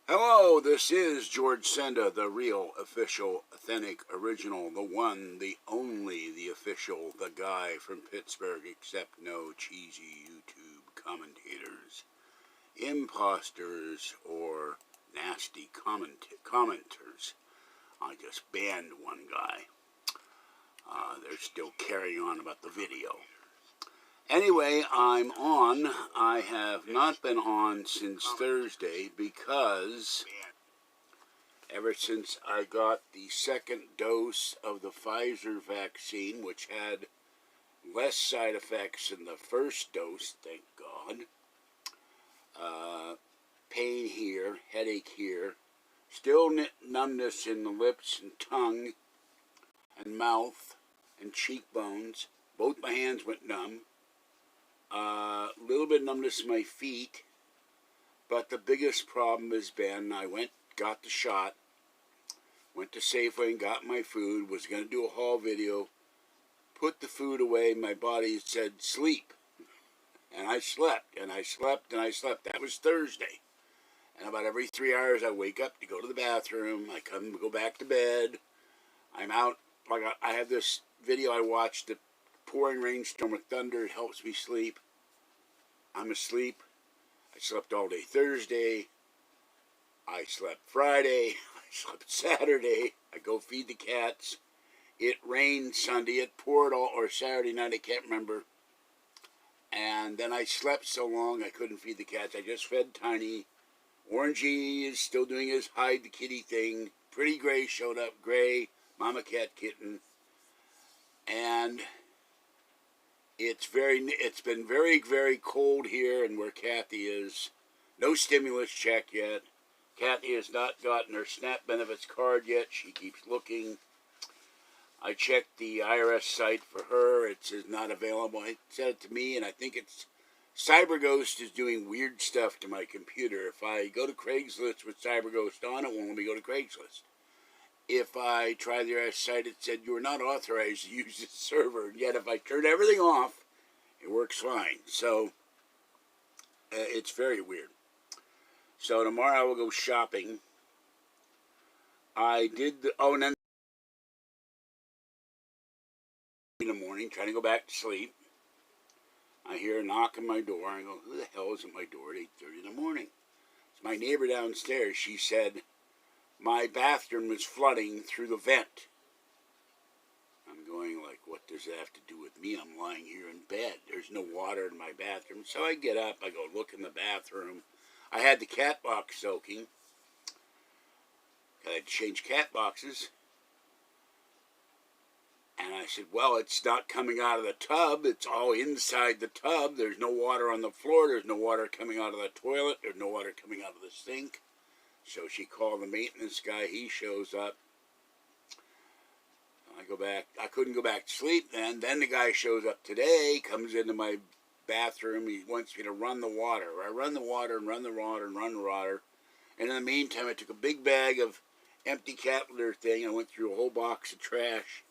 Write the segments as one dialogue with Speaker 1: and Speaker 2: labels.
Speaker 1: Hello, this is George Senda, the real, official, authentic, original, the one, the only, the official, the guy from Pittsburgh, except no cheesy YouTube commentators, imposters, or nasty commenters. I just banned one guy. They're still carrying on about the video. Anyway, I'm on. I have not been on since Thursday because ever since I got the second dose of the Pfizer vaccine, which had less side effects than the first dose, thank God, pain here, headache here, still numbness in the lips and tongue and mouth and cheekbones. Both my hands went numb. A little bit of numbness in my feet, but the biggest problem has been got the shot, went to Safeway and got my food, was going to do a haul video, put the food away, my body said sleep, and I slept, and I slept, and I slept. That was Thursday, and about every 3 hours I wake up to go to the bathroom, I go back to bed, I'm out, like I have this video I watched, the pouring rainstorm with thunder, it helps me sleep. I'm asleep. I slept all day Thursday. I slept Friday. I slept Saturday. I go feed the cats. It rained Sunday. It poured or Saturday night, I can't remember. And then I slept so long I couldn't feed the cats. I just fed Tiny. Orangey is still doing his hide the kitty thing. Pretty Gray showed up. Gray, Mama Cat Kitten. And it's been very, very cold here and where Kathy is. No stimulus check yet. Kathy has not gotten her SNAP benefits card yet. She keeps looking. I checked the IRS site for her. It says not available. It said it to me, and I think it's CyberGhost is doing weird stuff to my computer. If I go to Craigslist with CyberGhost on, it won't let me go to Craigslist. If I try the IRS site, it said you are not authorized to use this server. Yet if I turn everything off, it works fine. So it's very weird. So tomorrow I will go shopping. And then in the morning, trying to go back to sleep, I hear a knock on my door. I go, who the hell is at my door at 8:30 in the morning? It's my neighbor downstairs. She said, my bathroom is flooding through the vent. I'm going like, what does that have to do with me? I'm lying here in bed. There's no water in my bathroom. So I get up. I go look in the bathroom. I had the cat box soaking. I had to change cat boxes. And I said, well, it's not coming out of the tub. It's all inside the tub. There's no water on the floor. There's no water coming out of the toilet. There's no water coming out of the sink. So she called the maintenance guy. He shows up. I go back. I couldn't go back to sleep then. Then the guy shows up today, comes into my bathroom. He wants me to run the water. I run the water and run the water and run the water. And in the meantime, I took a big bag of empty cat litter thing. I went through a whole box of trash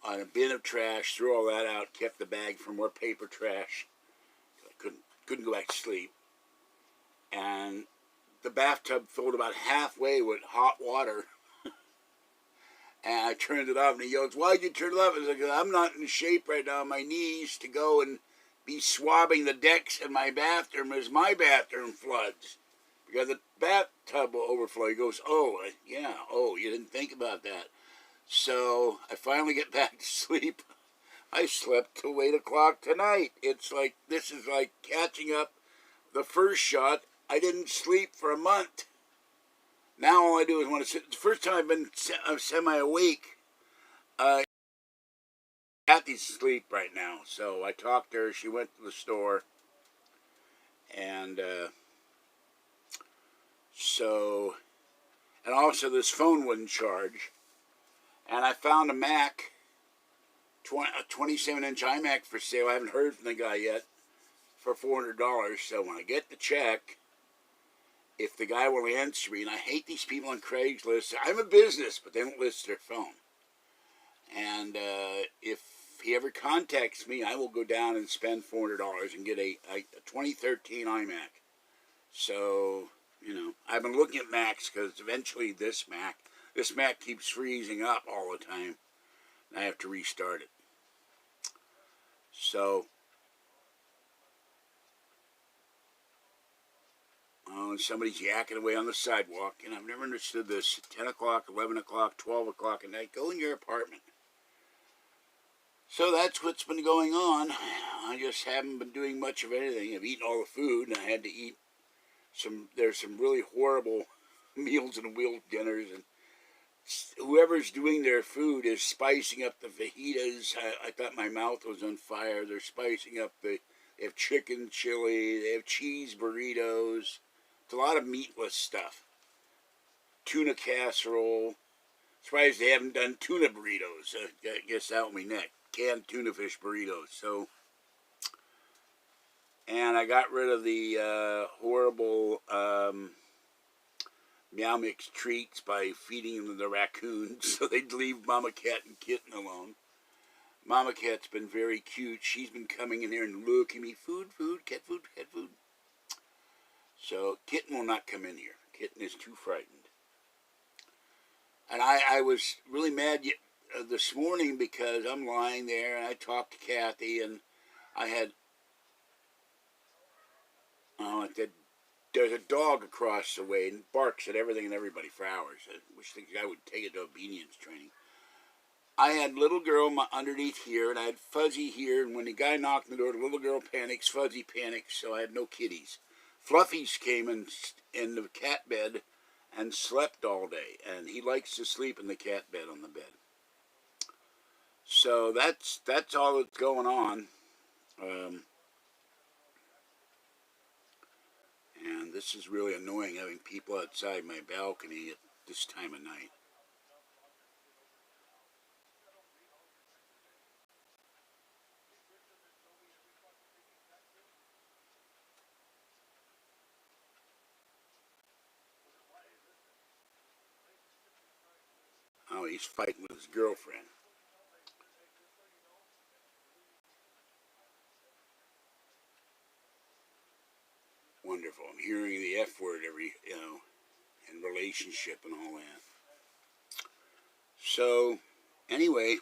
Speaker 1: on a bin of trash, threw all that out, kept the bag for more paper trash. I couldn't go back to sleep. And the bathtub filled about halfway with hot water. And I turned it off, and he yells, why'd you turn it off? I was like, I'm not in shape right now on my knees to go and be swabbing the decks in my bathroom as my bathroom floods. Because the bathtub will overflow. He goes, oh, yeah, you didn't think about that. So I finally get back to sleep. I slept till 8 o'clock tonight. It's like, this is like catching up the first shot. I didn't sleep for a month. Now all I do is want to sit. It's the first time I've been semi-awake. Kathy's asleep right now. So I talked to her. She went to the store. And and also this phone wouldn't charge. And I found a Mac, a 27-inch iMac for sale. I haven't heard from the guy yet, for $400. So when I get the check, if the guy will answer me, and I hate these people on Craigslist. I'm a business, but they don't list their phone. And if he ever contacts me, I will go down and spend $400 and get a 2013 iMac. So You know, I've been looking at Macs because eventually this Mac keeps freezing up all the time. And I have to restart it. So, somebody's yakking away on the sidewalk, and I've never understood this. 10 o'clock, 11 o'clock, 12 o'clock at night, go in your apartment. So that's what's been going on. I just haven't been doing much of anything. I've eaten all the food, and I had to eat there's some really horrible meals and wheel dinners, and whoever's doing their food is spicing up the fajitas. I thought my mouth was on fire. They're spicing up they have chicken chili, they have cheese burritos. It's a lot of meatless stuff. Tuna casserole. Surprised they haven't done tuna burritos. I guess that will be next. Canned tuna fish burritos. So, and I got rid of the horrible Meow Mix treats by feeding them to the raccoons so they'd leave Mama Cat and Kitten alone. Mama Cat's been very cute. She's been coming in here and looking at me, food, cat food, cat food. So Kitten will not come in here. Kitten is too frightened. And I was really mad this morning because I'm lying there and I talked to Kathy and I had, there's a dog across the way and barks at everything and everybody for hours. I wish the guy would take it to obedience training. I had little girl underneath here, and I had Fuzzy here, and when the guy knocked on the door, the little girl panics, Fuzzy panics, so I had no kitties. Fluffy's came in the cat bed and slept all day, and he likes to sleep in the cat bed on the bed. So that's all that's going on. And this is really annoying, having people outside my balcony at this time of night. Oh, he's fighting with his girlfriend. Wonderful. I'm hearing the F word in relationship and all that. So, anyway,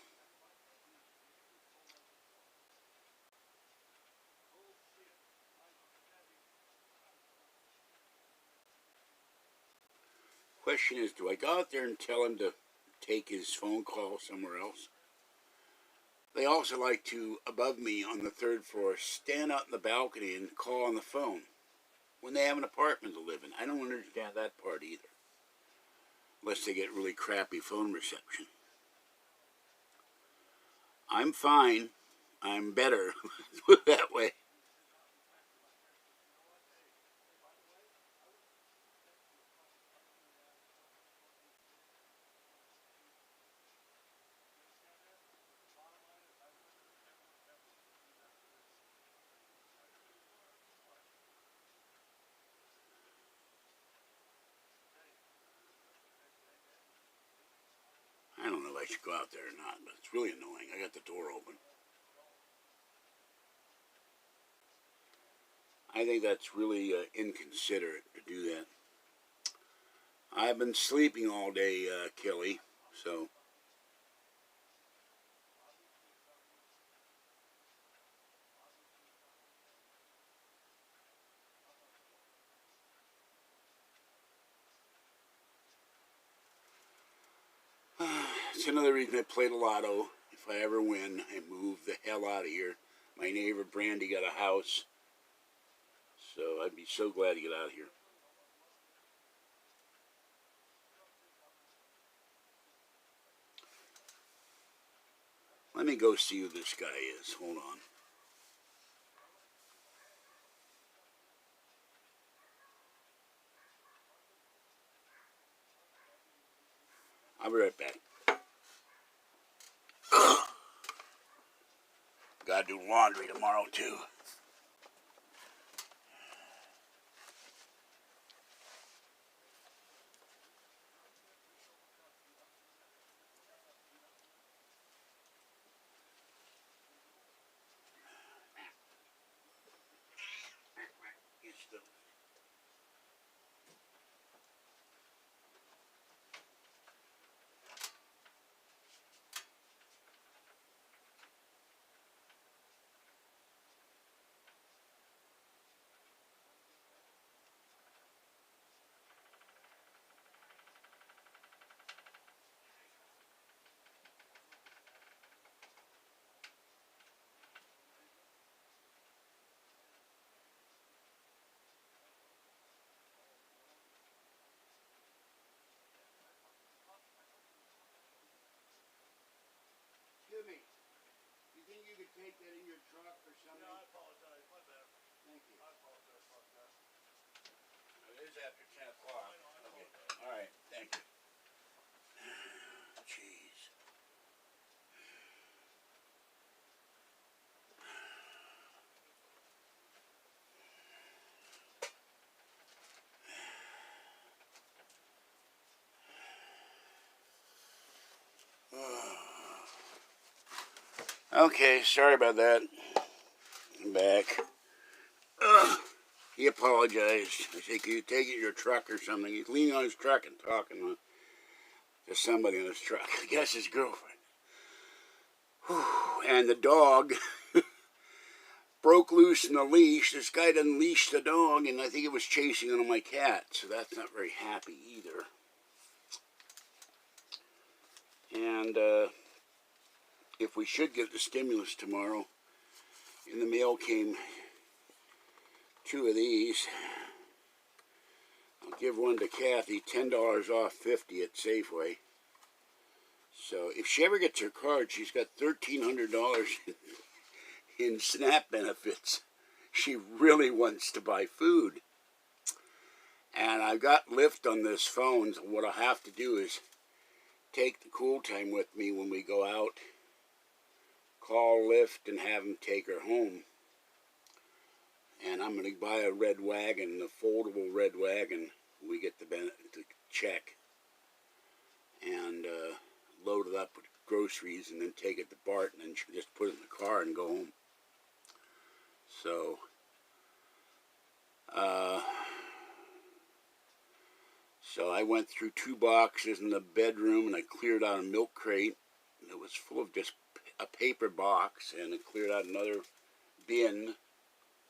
Speaker 1: question is, do I go out there and tell him to take his phone call somewhere else? They also like to, above me on the third floor, stand out in the balcony and call on the phone when they have an apartment to live in. I don't understand that part either, unless they get really crappy phone reception. I'm fine. I'm better. Put it that way. I don't know if I should go out there or not, but it's really annoying. I got the door open. I think that's really inconsiderate to do that. I've been sleeping all day, Kelly, so. It's another reason I play the lotto. If I ever win, I move the hell out of here. My neighbor Brandy got a house, so I'd be so glad to get out of here. Let me go see who this guy is. Hold on. I'll be right back. Gotta do laundry tomorrow, too. take that in your truck or something?
Speaker 2: Yeah, I apologize. My bad.
Speaker 1: Thank you.
Speaker 2: I apologize about that.
Speaker 1: It is after 10 o'clock.
Speaker 2: I know, I
Speaker 1: Okay.
Speaker 2: apologize.
Speaker 1: All right. Thank you. Jeez. Okay, sorry about that. I'm back. He apologized. I said, "Can you take it in your truck or something?" He's leaning on his truck and talking to somebody in his truck. I guess his girlfriend. Whew. And the dog broke loose in the leash. This guy didn't leash the dog, and I think it was chasing on my cat, so that's not very happy either. And if we should get the stimulus tomorrow, in the mail came 2 of these. I'll give one to Kathy, $10 off 50 at Safeway. So if she ever gets her card, she's got $1,300 in SNAP benefits. She really wants to buy food. And I've got Lyft on this phone, so what I'll have to do is take the cool time with me when we go out, call Lyft and have them take her home. And I'm going to buy a red wagon, a foldable red wagon. We get the check and load it up with groceries and then take it to Bart and then just put it in the car and go home. So, so I went through 2 boxes in the bedroom and I cleared out a milk crate. It was full of just a paper box, and I cleared out another bin.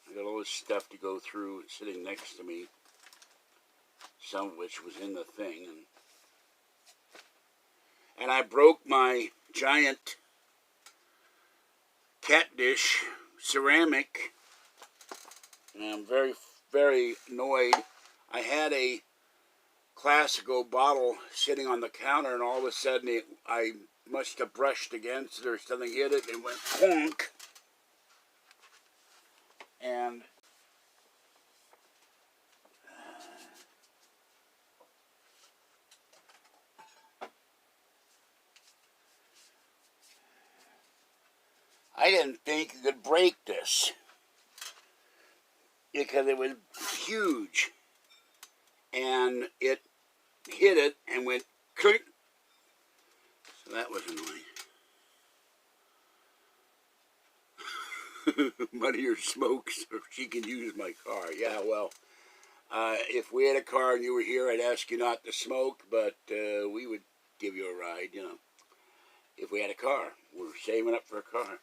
Speaker 1: I got all this stuff to go through sitting next to me, some of which was in the thing. And I broke my giant cat dish ceramic, and I'm very, very annoyed. I had a Classico bottle sitting on the counter, and all of a sudden I must have brushed against it or something, hit it, and went honk. And I didn't think you could break this because it was huge, and it hit it and went clink. So that was annoying. Money or smoke so she can use my car. Yeah, well, if we had a car and you were here, I'd ask you not to smoke, but we would give you a ride, you know. If we had a car, we're saving up for a car.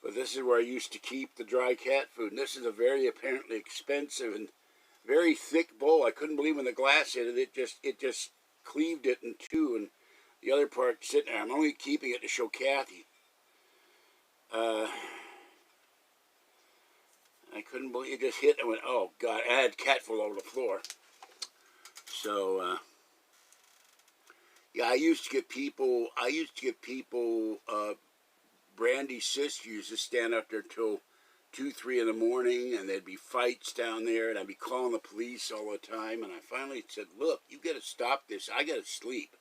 Speaker 1: But this is where I used to keep the dry cat food. And this is a very apparently expensive and very thick bowl. I couldn't believe when the glass hit it. It just cleaved it in 2, and the other part sitting there. I'm only keeping it to show Kathy. I couldn't believe it just hit. I went, oh God! I had cat food all over the floor. So yeah, I used to get people. Brandy's sister used to stand up there till 2, 3 in the morning, and there'd be fights down there, and I'd be calling the police all the time. And I finally said, "Look, you got to stop this. I got to sleep.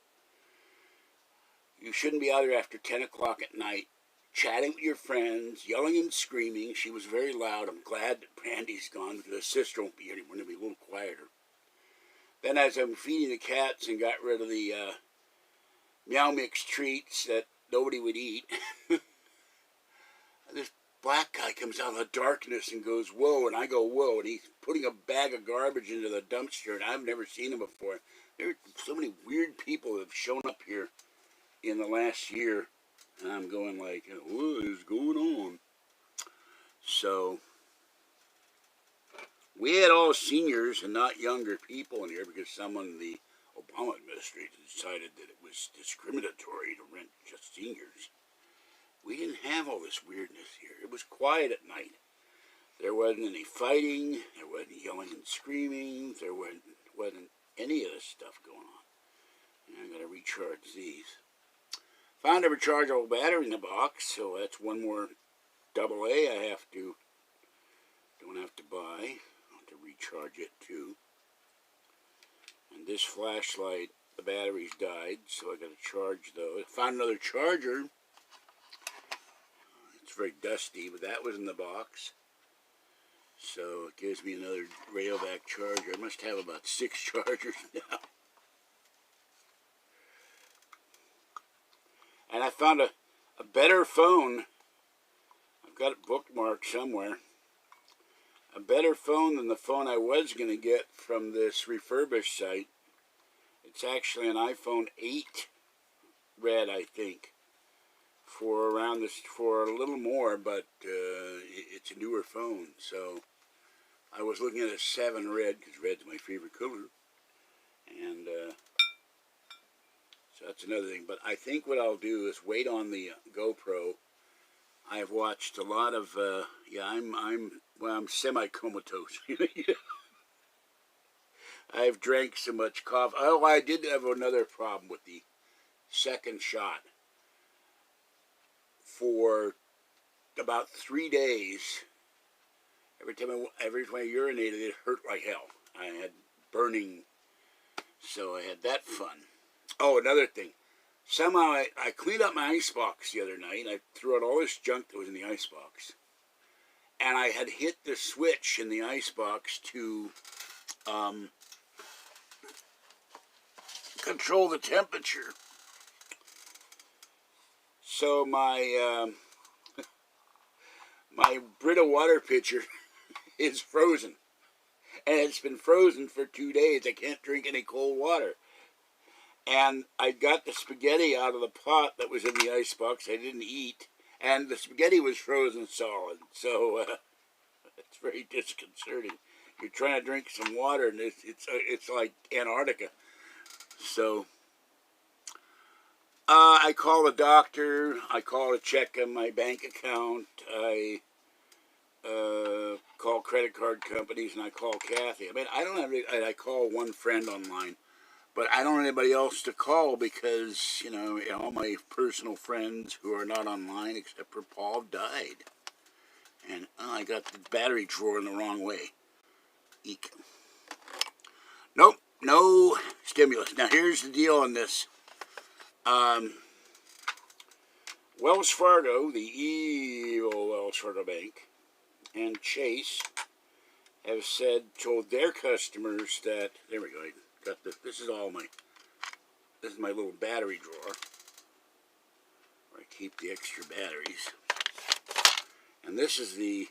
Speaker 1: You shouldn't be out there after 10 o'clock at night, chatting with your friends, yelling and screaming." She was very loud. I'm glad that Brandy's gone because her sister won't be here anymore. It'll be a little quieter. Then, as I'm feeding the cats and got rid of the Meow Mix treats that nobody would eat. This black guy comes out of the darkness and goes, "Whoa," and I go, "Whoa," and he's putting a bag of garbage into the dumpster, and I've never seen him before. There are so many weird people that have shown up here in the last year, and I'm going like, what is going on? So, we had all seniors and not younger people in here because someone in the Obama administration decided that it was discriminatory to rent just seniors. We didn't have all this weirdness here. It was quiet at night. There wasn't any fighting. There wasn't yelling and screaming. There wasn't any of this stuff going on. And I got to recharge these. Found a rechargeable battery in the box, so that's one more AA I don't have to buy. I'll have to recharge it too. And this flashlight, the battery's died, so I got to charge those. Found another charger. It's very dusty, but that was in the box. So it gives me another railback charger. I must have about 6 chargers now. And I found a better phone. I've got it bookmarked somewhere. A better phone than the phone I was going to get from this refurbished site. It's actually an iPhone 8 red, I think, for a little more, but it's a newer phone. So I was looking at a 7 red because red's my favorite color, and so that's another thing. But I think what I'll do is wait on the GoPro. I've watched a lot of I'm semi-comatose. I've drank so much coffee. Oh, I did have another problem with the second shot. For about 3 days, every time I urinated, it hurt like hell. I had burning, so I had that fun. Oh, another thing. Somehow I cleaned up my icebox the other night. I threw out all this junk that was in the icebox. And I had hit the switch in the icebox to control the temperature. So my my Brita water pitcher is frozen. And it's been frozen for 2 days. I can't drink any cold water. And I got the spaghetti out of the pot that was in the icebox I didn't eat. And the spaghetti was frozen solid. So it's very disconcerting. You're trying to drink some water and it's like Antarctica. So I call the doctor. I call to check on my bank account. I call credit card companies, and I call Kathy. I mean, I call one friend online, but I don't have anybody else to call because, all my personal friends who are not online except for Paul died. And I got the battery drawer in the wrong way. Eek. Nope, no stimulus. Now here's the deal on this. Wells Fargo, the evil Wells Fargo Bank, and Chase have told their customers that, there we go, I got this is my little battery drawer where I keep the extra batteries. And this is the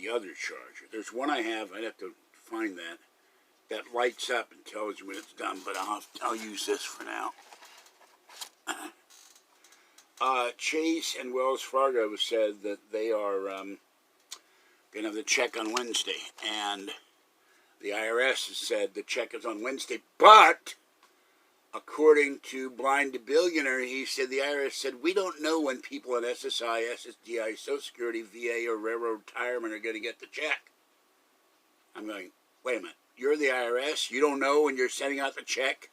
Speaker 1: other charger. There's one I have, I'd have to find that lights up and tells you when it's done, but I'll use this for now. Chase and Wells Fargo have said that they are going to have the check on Wednesday, and the IRS has said the check is on Wednesday, but according to Blind to Billionaire, he said the IRS said, we don't know when people on SSI, SSDI, Social Security, VA, or Railroad Retirement are going to get the check. I'm going, wait a minute, you're the IRS? You don't know when you're sending out the check?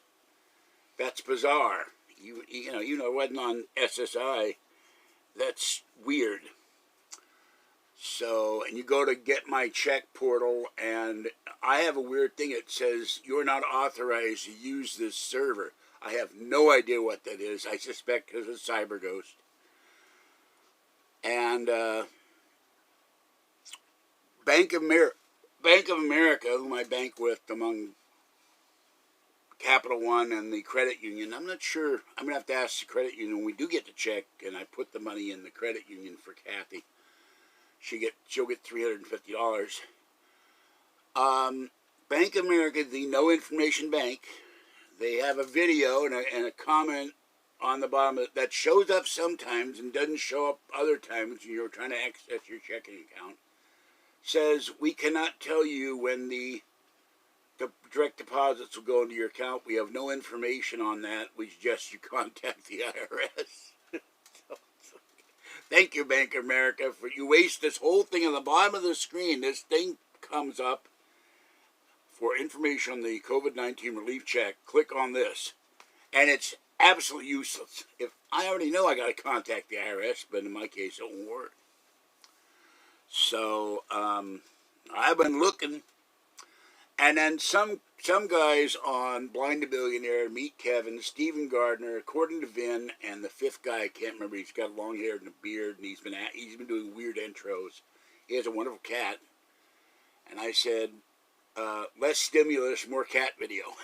Speaker 1: That's bizarre. It wasn't on SSI. That's weird. So, and you go to get my check portal, and I have a weird thing. It says, you're not authorized to use this server. I have no idea what that is. I suspect because of CyberGhost. And Bank of America, whom I bank with among Capital One and the credit union, I'm not sure. I'm going to have to ask the credit union when we do get the check, and I put the money in the credit union for Kathy. She'll get $350. Bank of America, the no information bank, they have a video and a comment on the bottom that shows up sometimes and doesn't show up other times when you're trying to access your checking account. Says, we cannot tell you when the direct deposits will go into your account. We have no information on that. We suggest you contact the IRS. Thank you, Bank of America, for you waste this whole thing on the bottom of the screen. This thing comes up for information on the COVID-19 relief check. Click on this. And it's absolutely useless. If I already know I got to contact the IRS, but in my case, it won't work. So I've been looking, and then some guys on Blind to Billionaire, Meet Kevin, Stephen Gardner, According to Vin, and the fifth guy I can't remember. He's got long hair and a beard, and he's been doing weird intros. He has a wonderful cat, and I said, less stimulus, more cat video.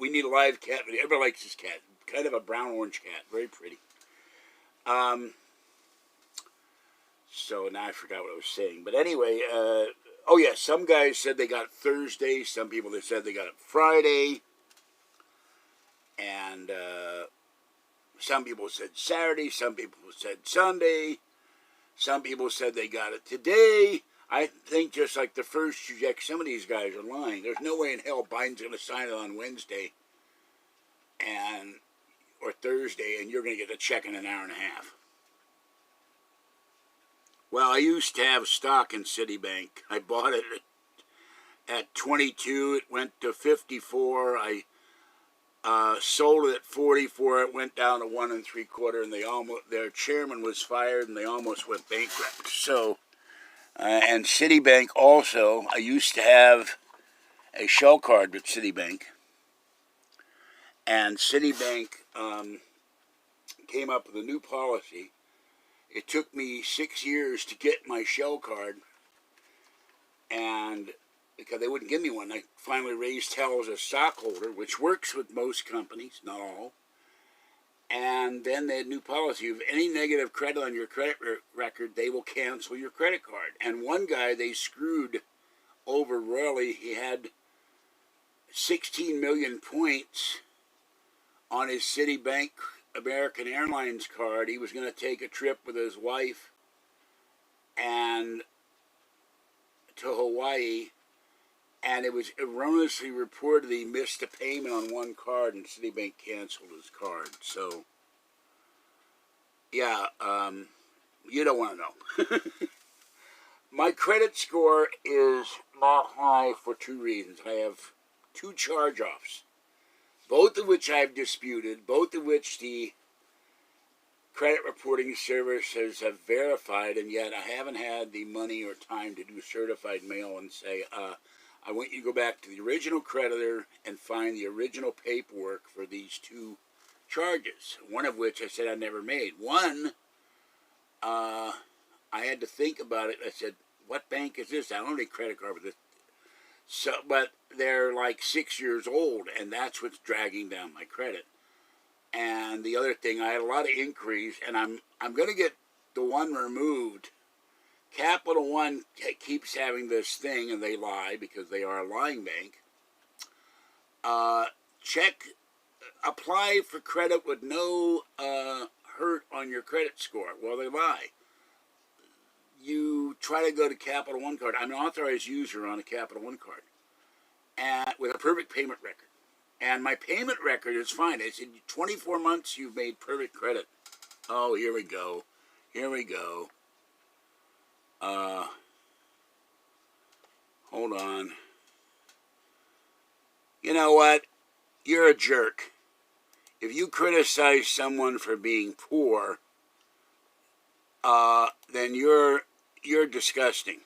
Speaker 1: We need a live cat video. Everybody likes this cat. Kind of a brown-orange cat. Very pretty. So now I forgot what I was saying. But anyway, oh yeah, some guys said they got it Thursday. Some people they said they got it Friday. And some people said Saturday. Some people said Sunday. Some people said they got it today. I think just like the first check, some of these guys are lying. There's no way in hell Biden's going to sign it on Wednesday or Thursday, and you're going to get the check in an hour and a half. Well, I used to have stock in Citibank. I bought it at 22. It went to 54. I sold it at 44. It went down to 1 3/4, and their chairman was fired, and they almost went bankrupt. So. And Citibank also, I used to have a shell card with Citibank. And Citibank came up with a new policy. It took me 6 years to get my shell card. And because they wouldn't give me one, I finally raised hell as a stockholder, which works with most companies, not all. And then they had a new policy of any negative credit on your credit record, they will cancel your credit card. And one guy they screwed over royally. He had 16 million points on his Citibank American Airlines card. He was going to take a trip with his wife and to Hawaii, and it was erroneously reported he missed a payment on one card, and Citibank canceled his card. So, yeah, you don't want to know. My credit score is not high for two reasons. I have 2 charge-offs, both of which I've disputed, both of which the credit reporting services have verified, and yet I haven't had the money or time to do certified mail and say, I want you to go back to the original creditor and find the original paperwork for these 2 charges, one of which I said I never made. One, I had to think about it. I said, what bank is this? I don't have any credit card with this. So, but they're like 6 years old, and that's what's dragging down my credit. And the other thing, I had a lot of inquiries, and I'm going to get the one removed. Capital One keeps having this thing, and they lie because they are a lying bank. Apply for credit with no hurt on your credit score. Well, they lie. You try to go to Capital One card. I'm an authorized user on a Capital One card, and with a perfect payment record. And my payment record is fine. It's in 24 months you've made perfect credit. Oh, here we go. Here we go. Hold on. You know what? You're a jerk. If you criticize someone for being poor, then you're disgusting.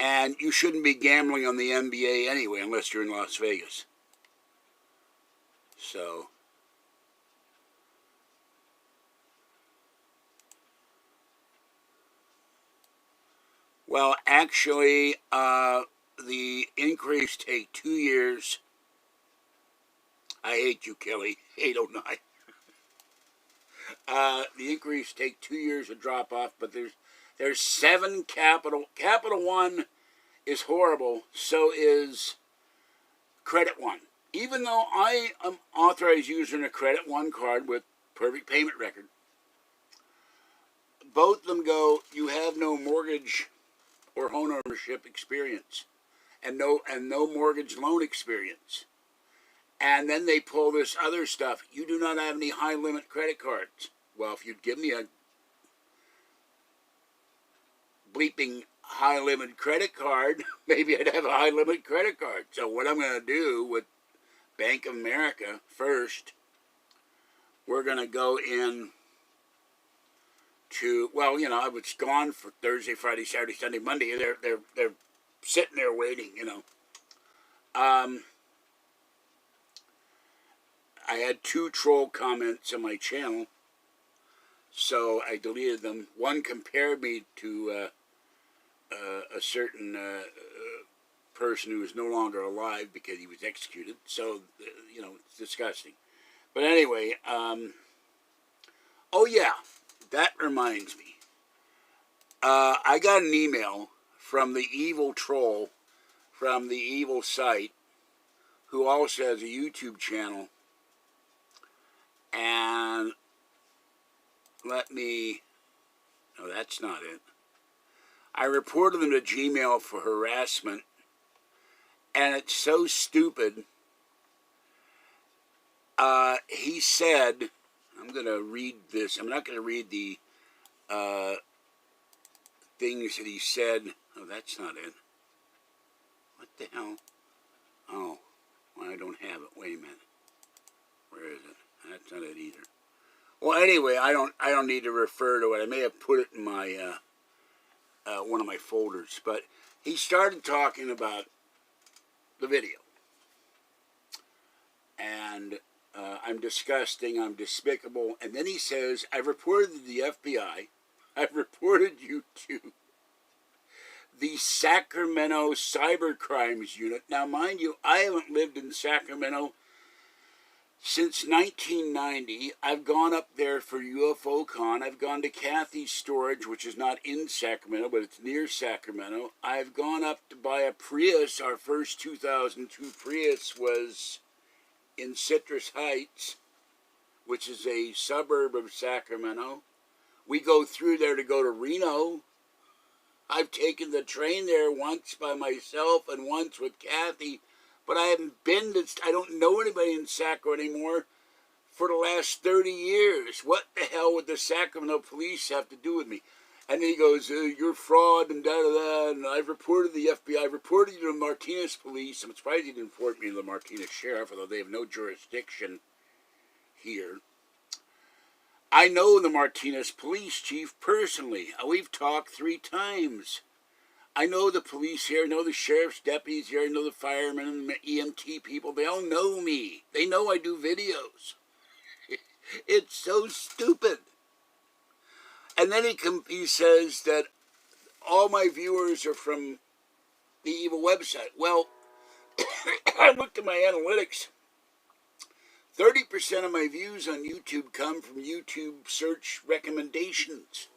Speaker 1: And you shouldn't be gambling on the NBA anyway, unless you're in Las Vegas. So, well, actually, the increase take 2 years. I hate you, Kelly. 809. The increase take 2 years to drop off, but there's 7 Capital One is horrible. So is Credit One. Even though I am authorized user in a Credit One card with perfect payment record, both of them go, you have no mortgage or home ownership experience, and no mortgage loan experience. And then they pull this other stuff. You do not have any high limit credit cards. Well, if you'd give me a bleeping high limit credit card, maybe I'd have a high limit credit card. So what I'm going to do with Bank of America first. We're going to go in to, well, I was gone for Thursday, Friday, Saturday, Sunday, Monday. They're sitting there waiting, I had 2 troll comments on my channel, so I deleted them. One compared me to a certain person who is no longer alive because he was executed. So, it's disgusting. But anyway, oh yeah, that reminds me. I got an email from the evil troll from the evil site who also has a YouTube channel. And no, that's not it. I reported them to Gmail for harassment. And it's so stupid. He said, I'm going to read this. I'm not going to read the things that he said. Oh, that's not it. What the hell? Oh, well, I don't have it. Wait a minute. Where is it? That's not it either. Well, anyway, I don't need to refer to it. I may have put it in my one of my folders. But he started talking about the video. And I'm disgusting, I'm despicable. And then he says, I've reported to the FBI. I've reported you to the Sacramento Cyber Crimes Unit. Now, mind you, I haven't lived in Sacramento since 1990. I've gone up there for UFOCon. I've gone to Kathy's Storage, which is not in Sacramento, but it's near Sacramento. I've gone up to buy a Prius. Our first 2002 Prius was in Citrus Heights, which is a suburb of Sacramento. We go through there to go to Reno. I've taken the train there once by myself and once with Kathy, but I haven't been to, I don't know anybody in Sacramento anymore for the last 30 years. What the hell would the Sacramento police have to do with me? And then he goes, you're fraud and da-da-da, and I've reported the FBI. I've reported you to the Martinez police. I'm surprised he didn't report me to the Martinez sheriff, although they have no jurisdiction here. I know the Martinez police chief personally. We've talked 3 times. I know the police here. I know the sheriff's deputies here. I know the firemen and the EMT people. They all know me. They know I do videos. It's so stupid. And then he says that all my viewers are from the evil website. Well, I looked at my analytics. 30% of my views on YouTube come from YouTube search recommendations.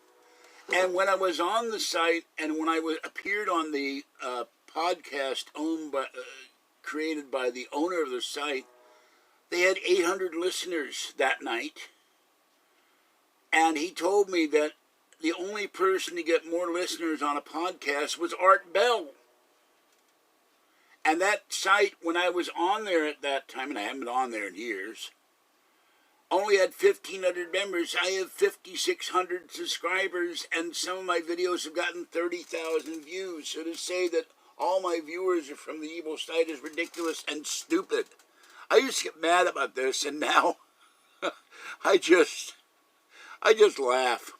Speaker 1: And when I was on the site and when I appeared on the podcast created by the owner of the site, they had 800 listeners that night. And he told me that the only person to get more listeners on a podcast was Art Bell. And that site, when I was on there at that time, and I haven't been on there in years, only had 1,500 members. I have 5,600 subscribers, and some of my videos have gotten 30,000 views. So to say that all my viewers are from the evil site is ridiculous and stupid. I used to get mad about this, and now I just laugh.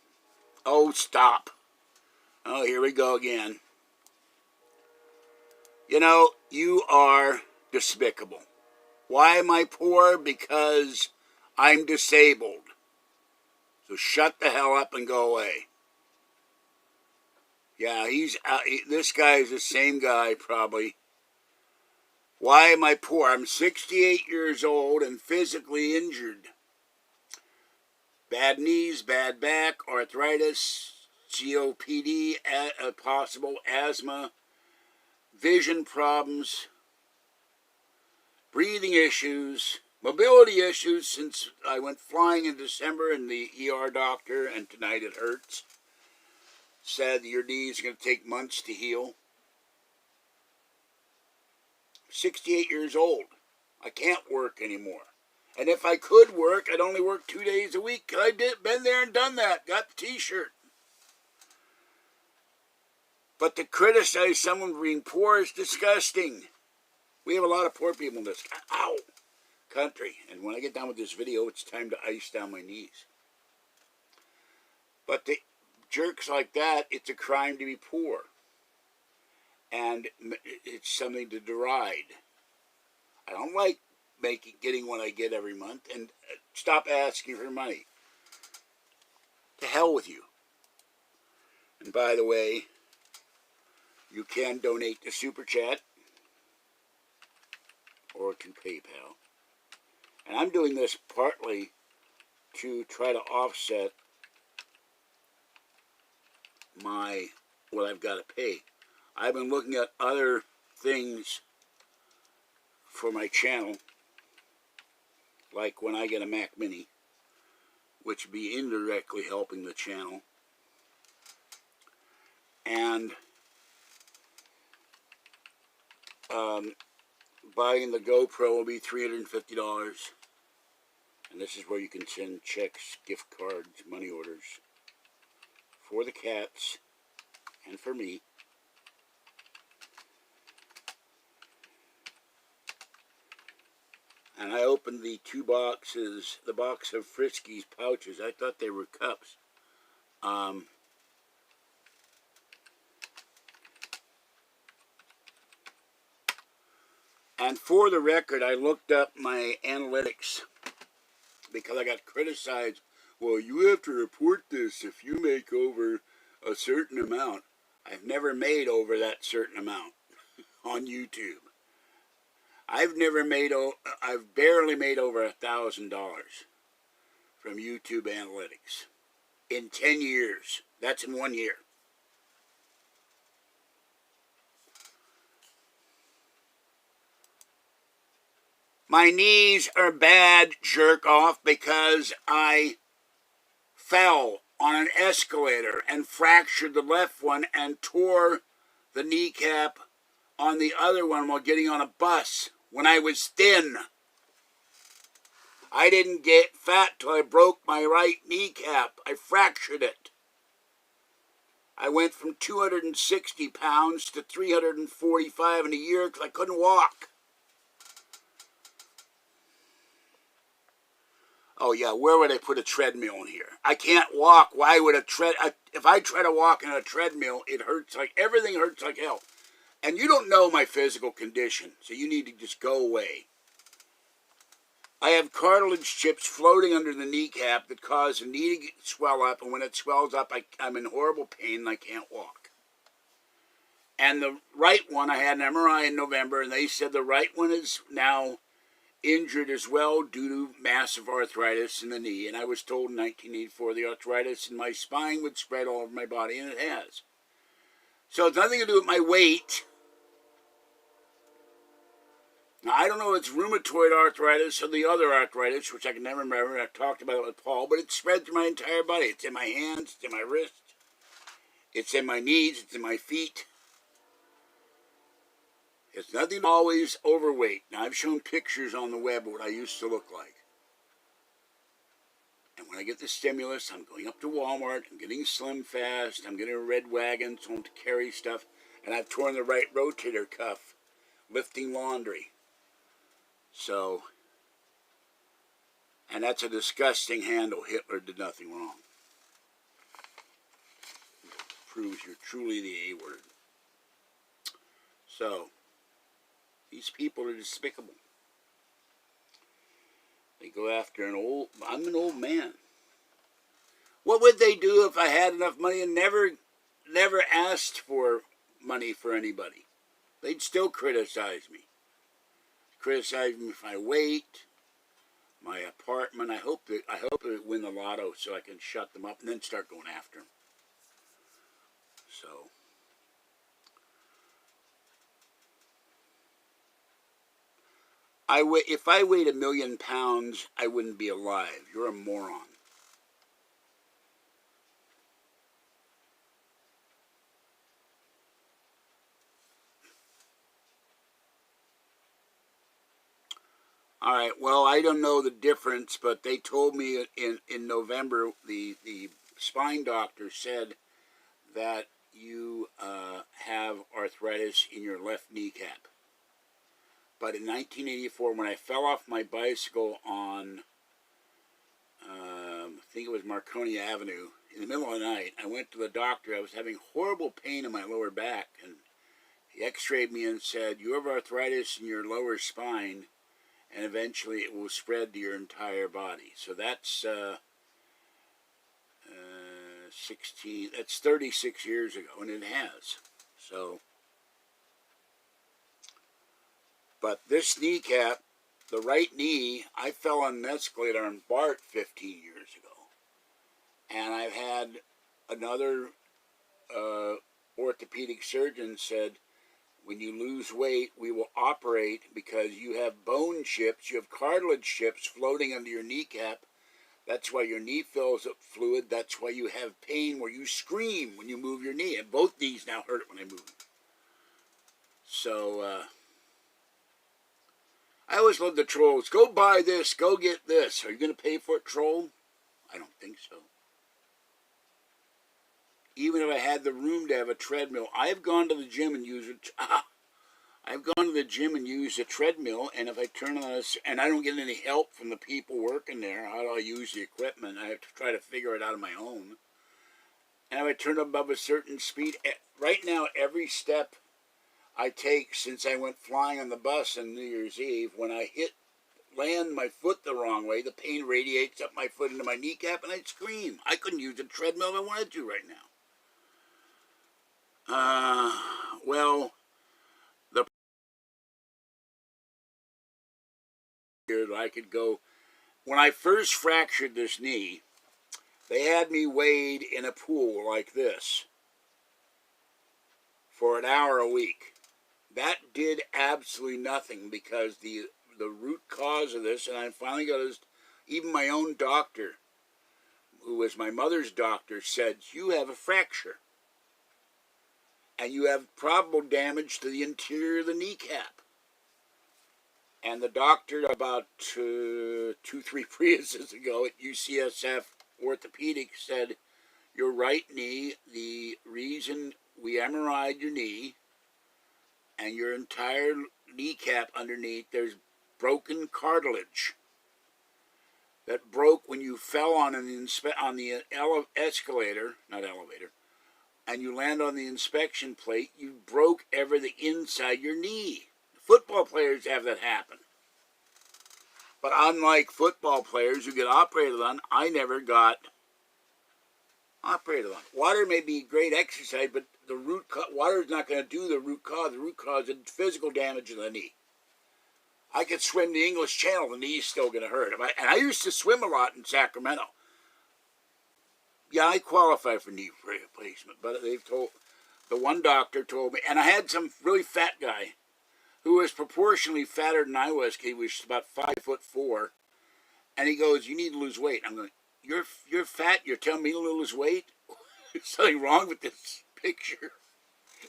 Speaker 1: Oh, stop. Oh, here we go again. You know, you are despicable. Why am I poor? Because I'm disabled. So shut the hell up and go away. Yeah, this guy is the same guy, probably. Why am I poor? I'm 68 years old and physically injured. Bad knees, bad back, arthritis, COPD, possible asthma, vision problems, breathing issues, mobility issues since I went flying in December and the ER doctor, and tonight it hurts, said your knees are going to take months to heal. 68 years old. I can't work anymore. And if I could work, I'd only work 2 days a week. I been there and done that. Got the t-shirt. But to criticize someone being poor is disgusting. We have a lot of poor people in this. Ow! country. And when I get done with this video, it's time to ice down my knees. But the jerks like that, it's a crime to be poor. And it's something to deride. I don't like getting what I get every month. And stop asking for money. To hell with you. And by the way, you can donate to Super Chat or to PayPal. And I'm doing this partly to try to offset what I've got to pay. I've been looking at other things for my channel, like when I get a Mac Mini, which would be indirectly helping the channel. And buying the GoPro will be $350. And this is where you can send checks, gift cards, money orders for the cats and for me. And I opened the box of Friskies pouches. I thought they were cups. And for the record, I looked up my analytics because I got criticized. Well, you have to report this if you make over a certain amount. I've never made over that certain amount on YouTube. I've barely made over $1,000 from YouTube analytics in 10 years. That's in 1 year. My knees are bad, jerk off, because I fell on an escalator and fractured the left one and tore the kneecap on the other one while getting on a bus when I was thin. I didn't get fat till I broke my right kneecap. I fractured it. I went from 260 pounds to 345 in a year because I couldn't walk. Oh yeah, where would I put a treadmill in here? I can't walk. Why would if I try to walk in a treadmill, it hurts everything hurts like hell. And you don't know my physical condition, so you need to just go away. I have cartilage chips floating under the kneecap that cause the knee to swell up, and when it swells up, I'm in horrible pain and I can't walk. And the right one, I had an MRI in November, and they said the right one is now injured as well due to massive arthritis in the knee. And I was told in 1984 the arthritis in my spine would spread all over my body, and it has. So it's nothing to do with my weight. Now, I don't know if it's rheumatoid arthritis or the other arthritis, which I can never remember. I've talked about it with Paul, but it's spread through my entire body. It's in my hands, it's in my wrists, it's in my knees, it's in my feet. It's nothing always overweight. Now, I've shown pictures on the web of what I used to look like. And when I get the stimulus, I'm going up to Walmart, I'm getting Slim Fast, I'm getting a red wagon, so I don't carry stuff, and I've torn the right rotator cuff, lifting laundry. So, and that's a disgusting handle. Hitler did nothing wrong. Proves you're truly the A-word. So, these people are despicable. They go after I'm an old man. What would they do if I had enough money and never asked for money for anybody? They'd still criticize me. Criticize me for my weight, my apartment. I hope they win the lotto so I can shut them up and then start going after them. So, if I weighed 1 million pounds, I wouldn't be alive. You're a moron. All right, well, I don't know the difference, but they told me in November, the spine doctor said that you have arthritis in your left kneecap. But in 1984, when I fell off my bicycle on, I think it was Marconi Avenue, in the middle of the night, I went to the doctor. I was having horrible pain in my lower back, and he x-rayed me and said, you have arthritis in your lower spine, and eventually it will spread to your entire body. So that's 36 years ago, and it has. So, but this kneecap, the right knee, I fell on an escalator on BART 15 years ago. And I've had another orthopedic surgeon said, when you lose weight, we will operate because you have bone chips, you have cartilage chips floating under your kneecap. That's why your knee fills up fluid. That's why you have pain where you scream when you move your knee. And both knees now hurt when I move. So, I always love the trolls. Go buy this, go get this. Are you going to pay for it, troll? I don't think so. Even if I had the room to have a treadmill, I've gone to the gym and used it. I've gone to the gym and used a treadmill, and if I turn on this, and I don't get any help from the people working there, how do I use the equipment? I have to try to figure it out on my own. And if I turn above a certain speed, right now, every step I take since I went flying on the bus on New Year's Eve, when I land my foot the wrong way, the pain radiates up my foot into my kneecap, and I scream. I couldn't use a treadmill if I wanted to right now. Well, I could go. When I first fractured this knee, they had me weighed in a pool like this for an hour a week. That did absolutely nothing because the root cause of this, and I finally got even my own doctor, who was my mother's doctor, said, you have a fracture. And you have probable damage to the interior of the kneecap. And the doctor about 2-3 Priuses ago at UCSF Orthopedics said, your right knee, the reason we MRI'd your knee and your entire kneecap underneath, there's broken cartilage that broke when you fell on the escalator, not elevator, and you land on the inspection plate, you broke everything inside your knee. Football players have that happen. But unlike football players who get operated on, I never got operated on. Water may be great exercise, but the water is not going to do the root cause. The root cause is physical damage to the knee. I could swim the English Channel, the knee's still going to hurt. And I used to swim a lot in Sacramento. Yeah, I qualify for knee replacement, but the one doctor told me, and I had some really fat guy who was proportionally fatter than I was. He was about 5'4", and he goes, you need to lose weight. I'm going, you're fat, you're telling me to lose weight? There's something wrong with this picture.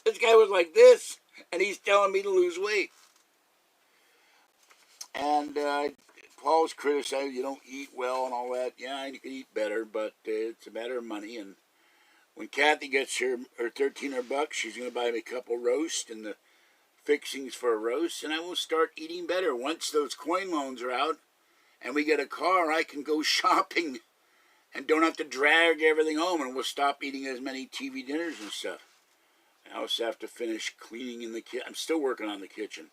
Speaker 1: This guy was like this, and he's telling me to lose weight. And Paul's criticized, you don't eat well and all that. Yeah, you can eat better, but it's a matter of money. And when Kathy gets her $1,300, she's going to buy me a couple roasts and the fixings for a roast, and I will start eating better. Once those coin loans are out and we get a car, I can go shopping and don't have to drag everything home, and we'll stop eating as many TV dinners and stuff. I also have to finish cleaning in the kitchen. I'm still working on the kitchen.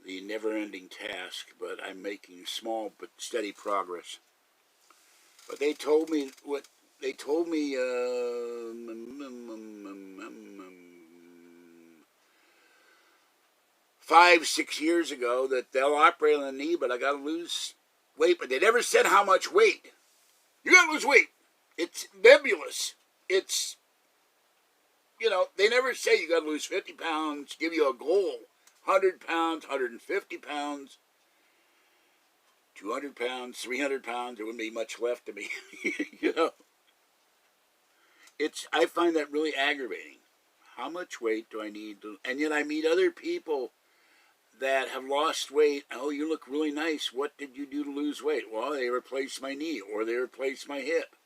Speaker 1: The never-ending task, but I'm making small but steady progress. But they told me 5-6 years ago that they'll operate on the knee, but I got to lose weight. But they never said how much weight. You got to lose weight. It's nebulous. It's, they never say you got to lose 50 pounds, give you a goal. 100 pounds, 150 pounds, 200 pounds, 300 pounds, there wouldn't be much left to me. I find that really aggravating. How much weight do I need to, and yet I meet other people that have lost weight. Oh, you look really nice. What did you do to lose weight? Well, they replaced my knee, or they replaced my hip.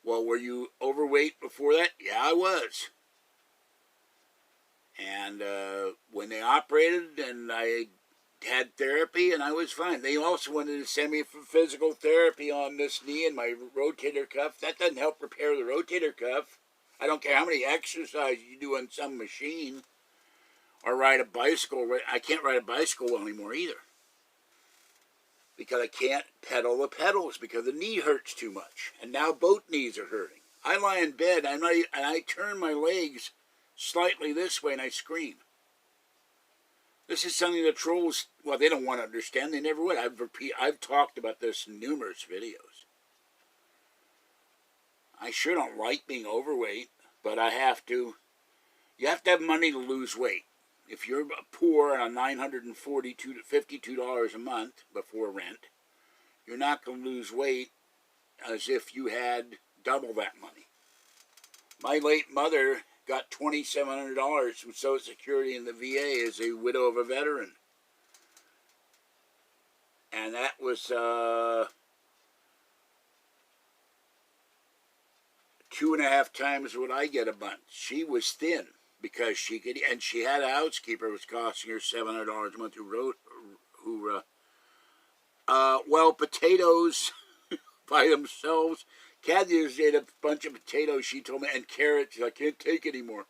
Speaker 1: Well, were you overweight before that? Yeah, I was. And when they operated, and I had therapy, and I was fine. They also wanted to send me for physical therapy on this knee and my rotator cuff. That doesn't help repair the rotator cuff. I don't care how many exercises you do on some machine or ride a bicycle. I can't ride a bicycle well anymore either, because I can't pedal the pedals because the knee hurts too much. And now both knees are hurting. I lie in bed and I turn my legs slightly this way and I scream. This is something the trolls, well, they don't want to understand. They never would. I've talked about this in numerous videos. I sure don't like being overweight, but I have to. You have to have money to lose weight. If you're poor on $942 to $52 a month before rent, you're not going to lose weight as if you had double that money. My late mother got $2,700 from Social Security in the VA as a widow of a veteran. And that was 2.5 times what I get a month. She was thin because she could, and she had a housekeeper who was costing her $700 a month well, potatoes by themselves. Kathy just ate a bunch of potatoes, she told me, and carrots. I can't take anymore.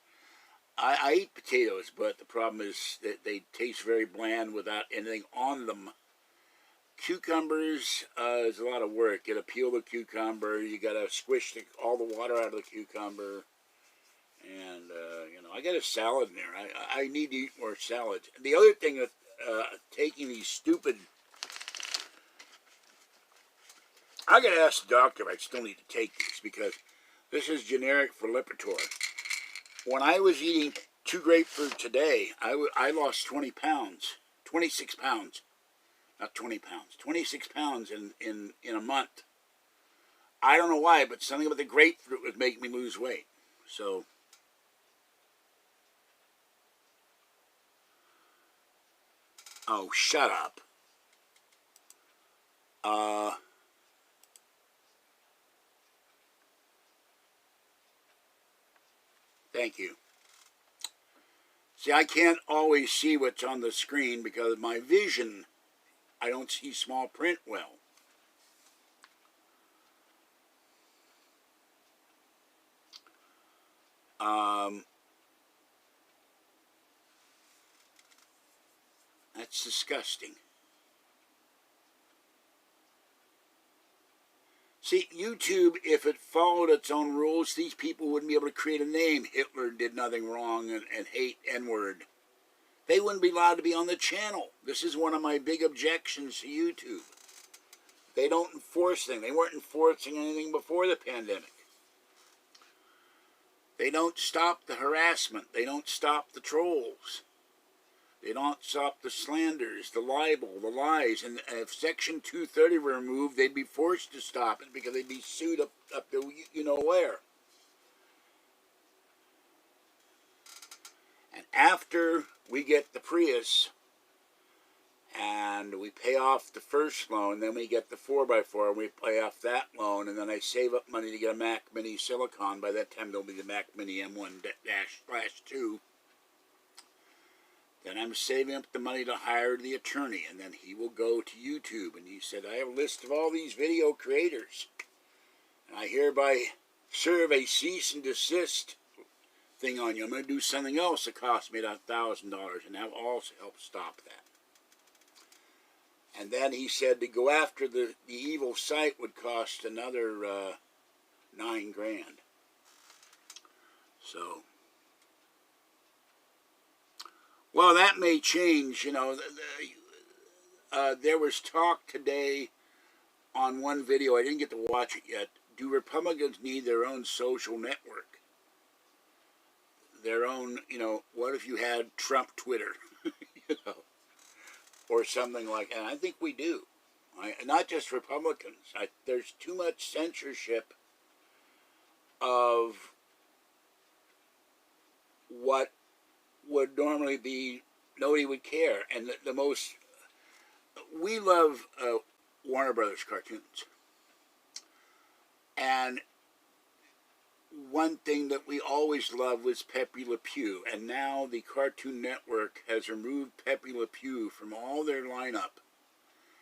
Speaker 1: I eat potatoes, but the problem is that they taste very bland without anything on them. Cucumbers is a lot of work. You got to peel the cucumber. You got to squish all the water out of the cucumber. And, I got a salad in there. I need to eat more salads. The other thing that taking these stupid... I got to ask the doctor if I still need to take these, because this is generic for Lipitor. When I was eating 2 grapefruit a day, I lost 20 pounds. 26 pounds. Not 20 pounds. 26 pounds in a month. I don't know why, but something about the grapefruit was making me lose weight. So... Oh, shut up. Thank you. See, I can't always see what's on the screen because of my vision. I don't see small print well. That's disgusting. See, YouTube, if it followed its own rules, these people wouldn't be able to create a name. Hitler did nothing wrong and hate N-word. They wouldn't be allowed to be on the channel. This is one of my big objections to YouTube. They don't enforce things. They weren't enforcing anything before the pandemic. They don't stop the harassment. They don't stop the trolls. They don't stop the slanders, the libel, the lies. And if Section 230 were removed, they'd be forced to stop it because they'd be sued up to you-know-where. And after we get the Prius and we pay off the first loan, then we get the 4x4 and we pay off that loan, and then I save up money to get a Mac Mini Silicon. By that time, there'll be the Mac Mini M1-2. Then I'm saving up the money to hire the attorney, and then he will go to YouTube. And he said, I have a list of all these video creators, and I hereby serve a cease and desist thing on you. I'm going to do something else that cost me about $1,000, and that will also help stop that. And then he said to go after the evil site would cost another $9,000. So... well, that may change. There was talk today on one video, I didn't get to watch it yet. Do Republicans need their own social network? Their own, what if you had Trump Twitter? Or something like that. I think we do. Not just Republicans. There's too much censorship of what would normally be, nobody would care. And we love Warner Brothers cartoons. And one thing that we always loved was Pepe Le Pew, and now the Cartoon Network has removed Pepe Le Pew from all their lineup.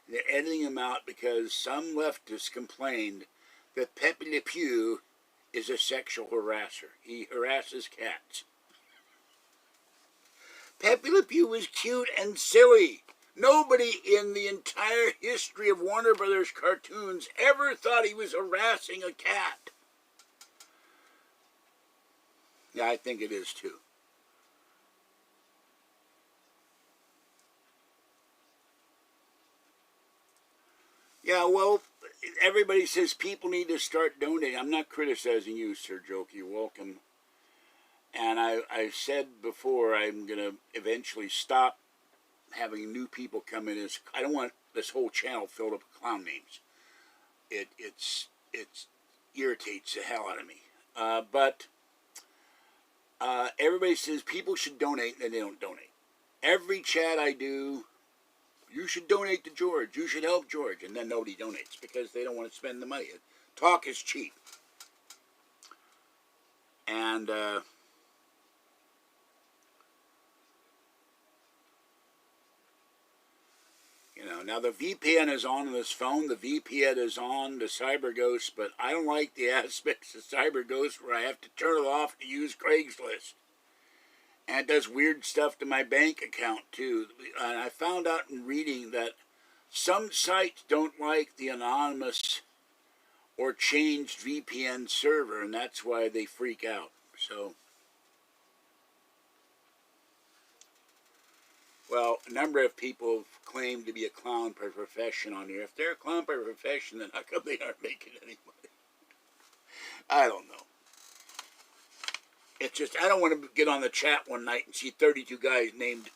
Speaker 1: They're editing him out because some leftists complained that Pepe Le Pew is a sexual harasser. He harasses cats. Pepe Le Pew was cute and silly. Nobody in the entire history of Warner Brothers cartoons ever thought he was harassing a cat. Yeah, I think it is too. Yeah, well, everybody says people need to start donating. I'm not criticizing you, Sir Joke. You're welcome. And I've said before I'm going to eventually stop having new people come in. I don't want this whole channel filled up with clown names. It irritates the hell out of me. But everybody says people should donate, and they don't donate. Every chat I do, you should donate to George. You should help George. And then nobody donates because they don't want to spend the money. Talk is cheap. And now the VPN is on this phone. The VPN is on the CyberGhost, but I don't like the aspects of CyberGhost where I have to turn it off to use Craigslist. And it does weird stuff to my bank account, too. And I found out in reading that some sites don't like the anonymous or changed VPN server, and that's why they freak out. So, well, a number of people have claimed to be a clown by profession on here. If they're a clown by profession, then how come they aren't making any money? I don't know. It's just, I don't want to get on the chat one night and see 32 guys named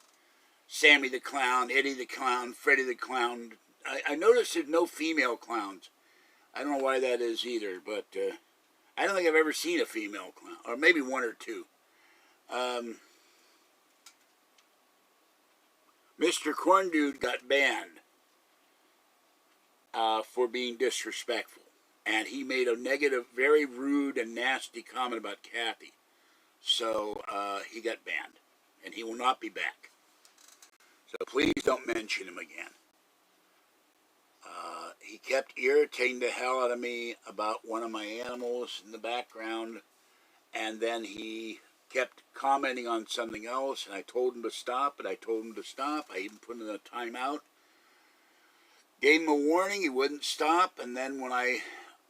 Speaker 1: Sammy the Clown, Eddie the Clown, Freddie the Clown. I noticed there's no female clowns. I don't know why that is either, but I don't think I've ever seen a female clown, or maybe one or two. Mr. Corn Dude got banned for being disrespectful, and he made a negative, very rude and nasty comment about Kathy. So he got banned, and he will not be back. So please don't mention him again. He kept irritating the hell out of me about one of my animals in the background, and then he kept commenting on something else, and I told him to stop, and I told him to stop. I even put him in a timeout. Gave him a warning, he wouldn't stop, and then when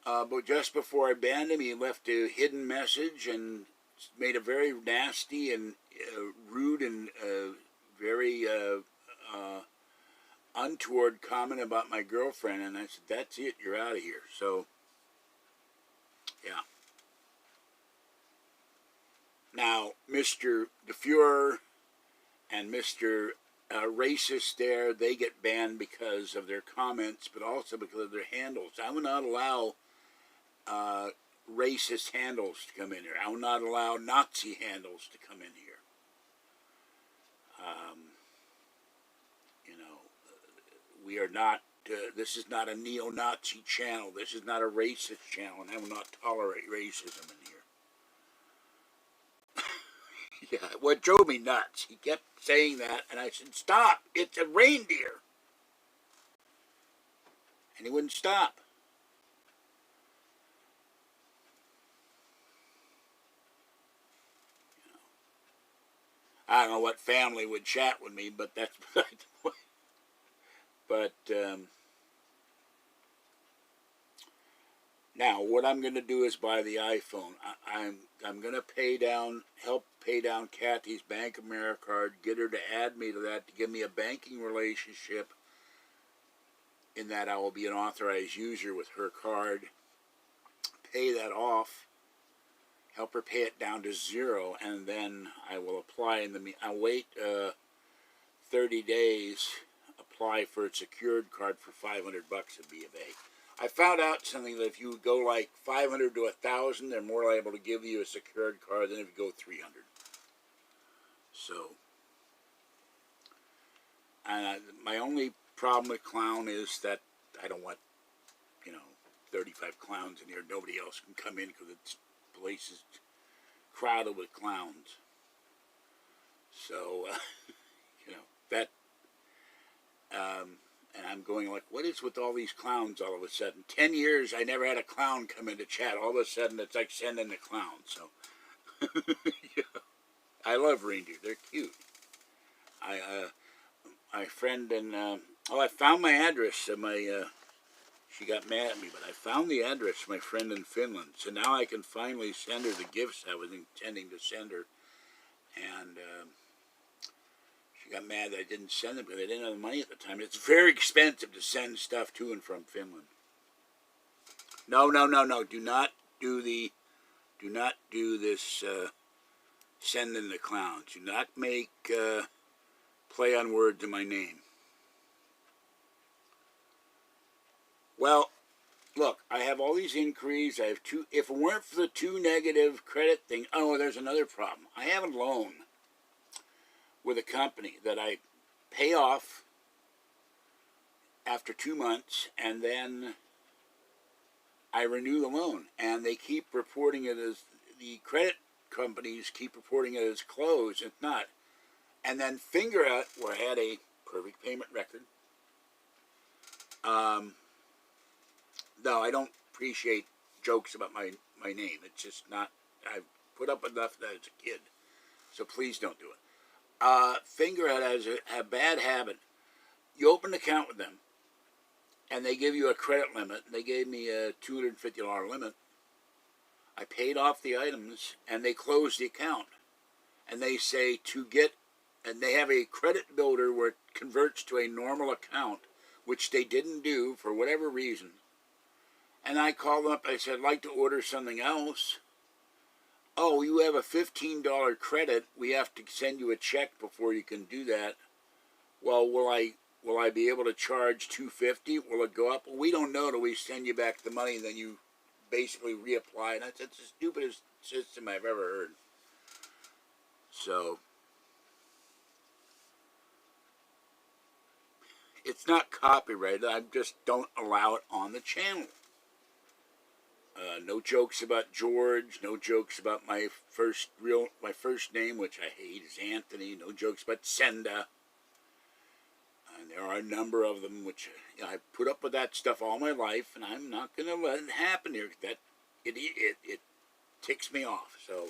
Speaker 1: but just before I banned him, he left a hidden message and made a very nasty and rude and very untoward comment about my girlfriend, and I said, that's it, you're out of here. So, yeah. Now, Mr. DeFuhrer and Mr. Racist there, they get banned because of their comments, but also because of their handles. I will not allow racist handles to come in here. I will not allow Nazi handles to come in here. We are not, this is not a neo-Nazi channel. This is not a racist channel, and I will not tolerate racism in here. Yeah, what drove me nuts, he kept saying that, and I said, stop, it's a reindeer. And he wouldn't stop. I don't know what family would chat with me, but that's beside the point. But now what I'm going to do is buy the iPhone. I'm going to help pay down Kathy's Bank of America card, get her to add me to that, to give me a banking relationship, in that I will be an authorized user with her card, pay that off, help her pay it down to 0, and then I will apply I'll wait 30 days, apply for a secured card for $500 at B of A. I found out something that if you go like 500 to 1,000, they're more liable to give you a secured card than if you go 300. So, my only problem with clown is that I don't want, 35 clowns in here. Nobody else can come in because it's place is crowded with clowns. So, that, and I'm going like, what is with all these clowns all of a sudden? 10 years, I never had a clown come into chat. All of a sudden, it's like sending the clown. So, yeah. I love reindeer. They're cute. My friend and, I found my address. She got mad at me, but I found the address of my friend in Finland. So now I can finally send her the gifts I was intending to send her. And she got mad that I didn't send them because I didn't have the money at the time. It's very expensive to send stuff to and from Finland. No. Do not do this sending the clowns. Do not make play on words in my name. Well, look, I have all these inquiries. I have two. If it weren't for the 2 negative credit thing, oh, there's another problem. I have a loan with a company that I pay off after 2 months, and then I renew the loan. And they keep reporting it as, the credit companies keep reporting it as closed. It's not. And then Finger Out, where I had a perfect payment record. No, I don't appreciate jokes about my name. It's just not, I've put up enough that as a kid. So please don't do it. Finger Out has a bad habit. You open an account with them, and they give you a credit limit. They gave me a $250 limit. I paid off the items, and they closed the account. And they say and they have a credit builder where it converts to a normal account, which they didn't do for whatever reason. And I called them up. I said, I'd like to order something else. Oh, you have a $15 credit. We have to send you a check before you can do that. Well, will I be able to charge $250? Will it go up? Well, we don't know till we send you back the money, and then you basically reapply. And I said, it's the stupidest system I've ever heard. So, it's not copyrighted. I just don't allow it on the channel. No jokes about George. No jokes about my first name, which I hate, is Anthony. No jokes about Senda. And there are a number of them which I put up with that stuff all my life, and I'm not going to let it happen here. That it ticks me off. So,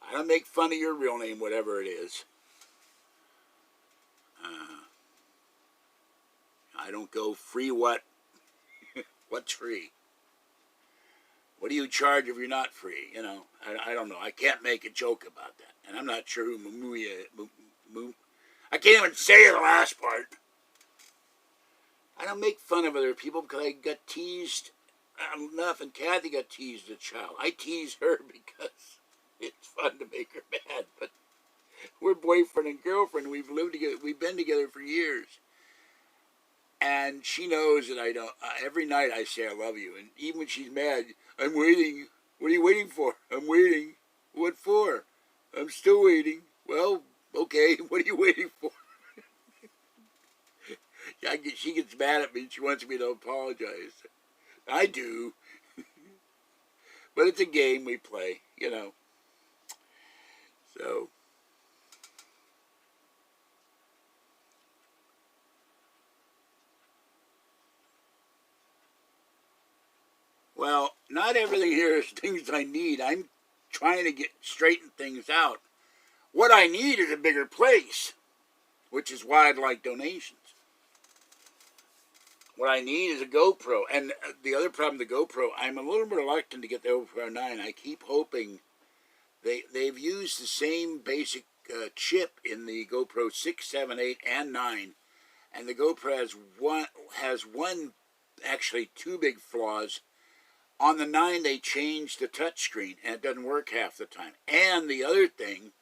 Speaker 1: I don't make fun of your real name, whatever it is. I don't go free what? What's free? What do you charge if you're not free? I don't know. I can't make a joke about that. And I'm not sure who Mamuya... I can't even say the last part. I don't make fun of other people because I got teased enough, and Kathy got teased as a child. I tease her because it's fun to make her mad, but we're boyfriend and girlfriend. We've lived together. We've been together for years. And she knows that I don't. Every night I say I love you. And even when she's mad, I'm waiting. What are you waiting for? I'm waiting. What for? I'm still waiting. Well, okay. What are you waiting for? She gets mad at me. She wants me to apologize. I do. But it's a game we play, So. Well, not everything here is things I need. I'm trying to straighten things out. What I need is a bigger place, which is why I'd like donations. What I need is a GoPro. And the other problem with the GoPro, I'm a little reluctant to get the GoPro 9. I keep hoping they've used the same basic chip in the GoPro 6, 7, 8, and 9. And the GoPro has one, actually 2 big flaws. On the 9, they changed the touchscreen, and it doesn't work half the time. And the other thing,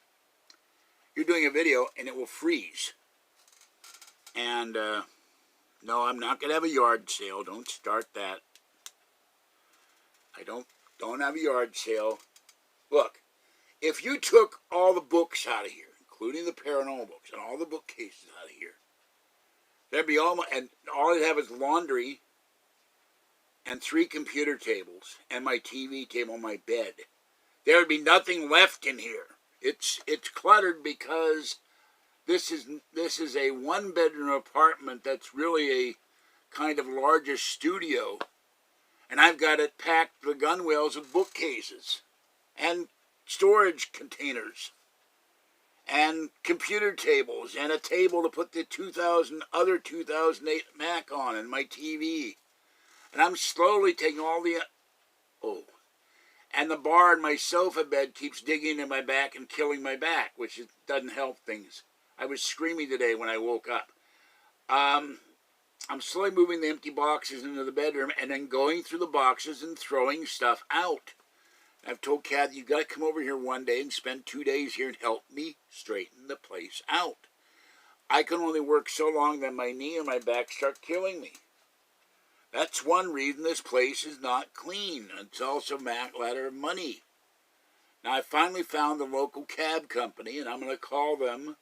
Speaker 1: you're doing a video, and it will freeze. And, no, I'm not going to have a yard sale. Don't start that. I don't have a yard sale. Look, if you took all the books out of here, including the paranormal books, and all the bookcases out of here, there'd be and all I'd have is laundry and 3 computer tables and my TV table on my bed, there would be nothing left in here. It's cluttered because this is a 1-bedroom apartment that's really a kind of largest studio, and I've got it packed the gunwales with bookcases and storage containers and computer tables and a table to put the 2008 Mac on and my TV. And I'm slowly taking all the... Oh. And the bar in my sofa bed keeps digging in my back and killing my back, which doesn't help things. I was screaming today when I woke up. I'm slowly moving the empty boxes into the bedroom and then going through the boxes and throwing stuff out. I've told Kathy, you've got to come over here one day and spend 2 days here and help me straighten the place out. I can only work so long that my knee and my back start killing me. That's one reason this place is not clean. It's also a matter of money. Now, I finally found the local cab company, and I'm going to call them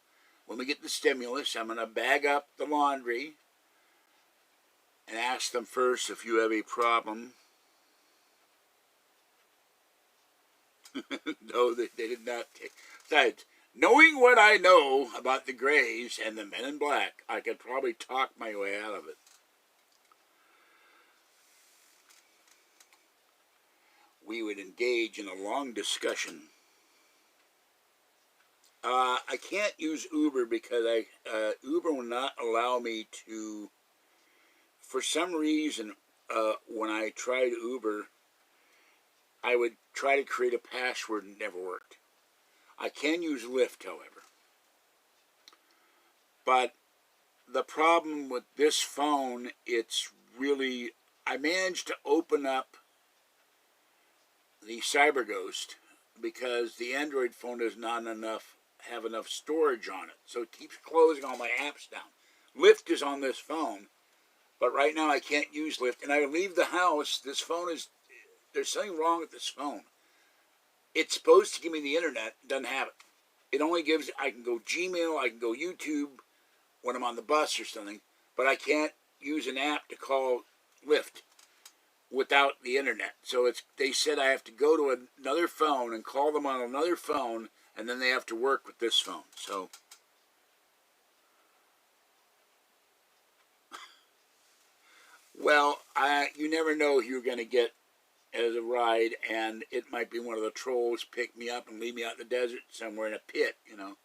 Speaker 1: when we get the stimulus. I'm going to bag up the laundry and ask them first if you have a problem. No, they did not take. Besides, knowing what I know about the Greys and the Men in Black, I could probably talk my way out of it. We would engage in a long discussion. I can't use Uber because Uber will not allow me to, for some reason, when I tried Uber, I would try to create a password and it never worked. I can use Lyft, however. But the problem with this phone, it's really, I managed to open up the CyberGhost because the Android phone does not have enough storage on it. So it keeps closing all my apps down. Lyft is on this phone, but right now I can't use Lyft. And I leave the house, this phone is, there's something wrong with this phone. It's supposed to give me the internet, doesn't have it. It only gives, I can go Gmail, I can go YouTube when I'm on the bus or something, but I can't use an app to call Lyft without the internet. So they said I have to go to another phone and call them on another phone, and then they have to work with this phone. So well, you never know who you're going to get as a ride, and it might be one of the trolls pick me up and leave me out in the desert somewhere in a pit, you know.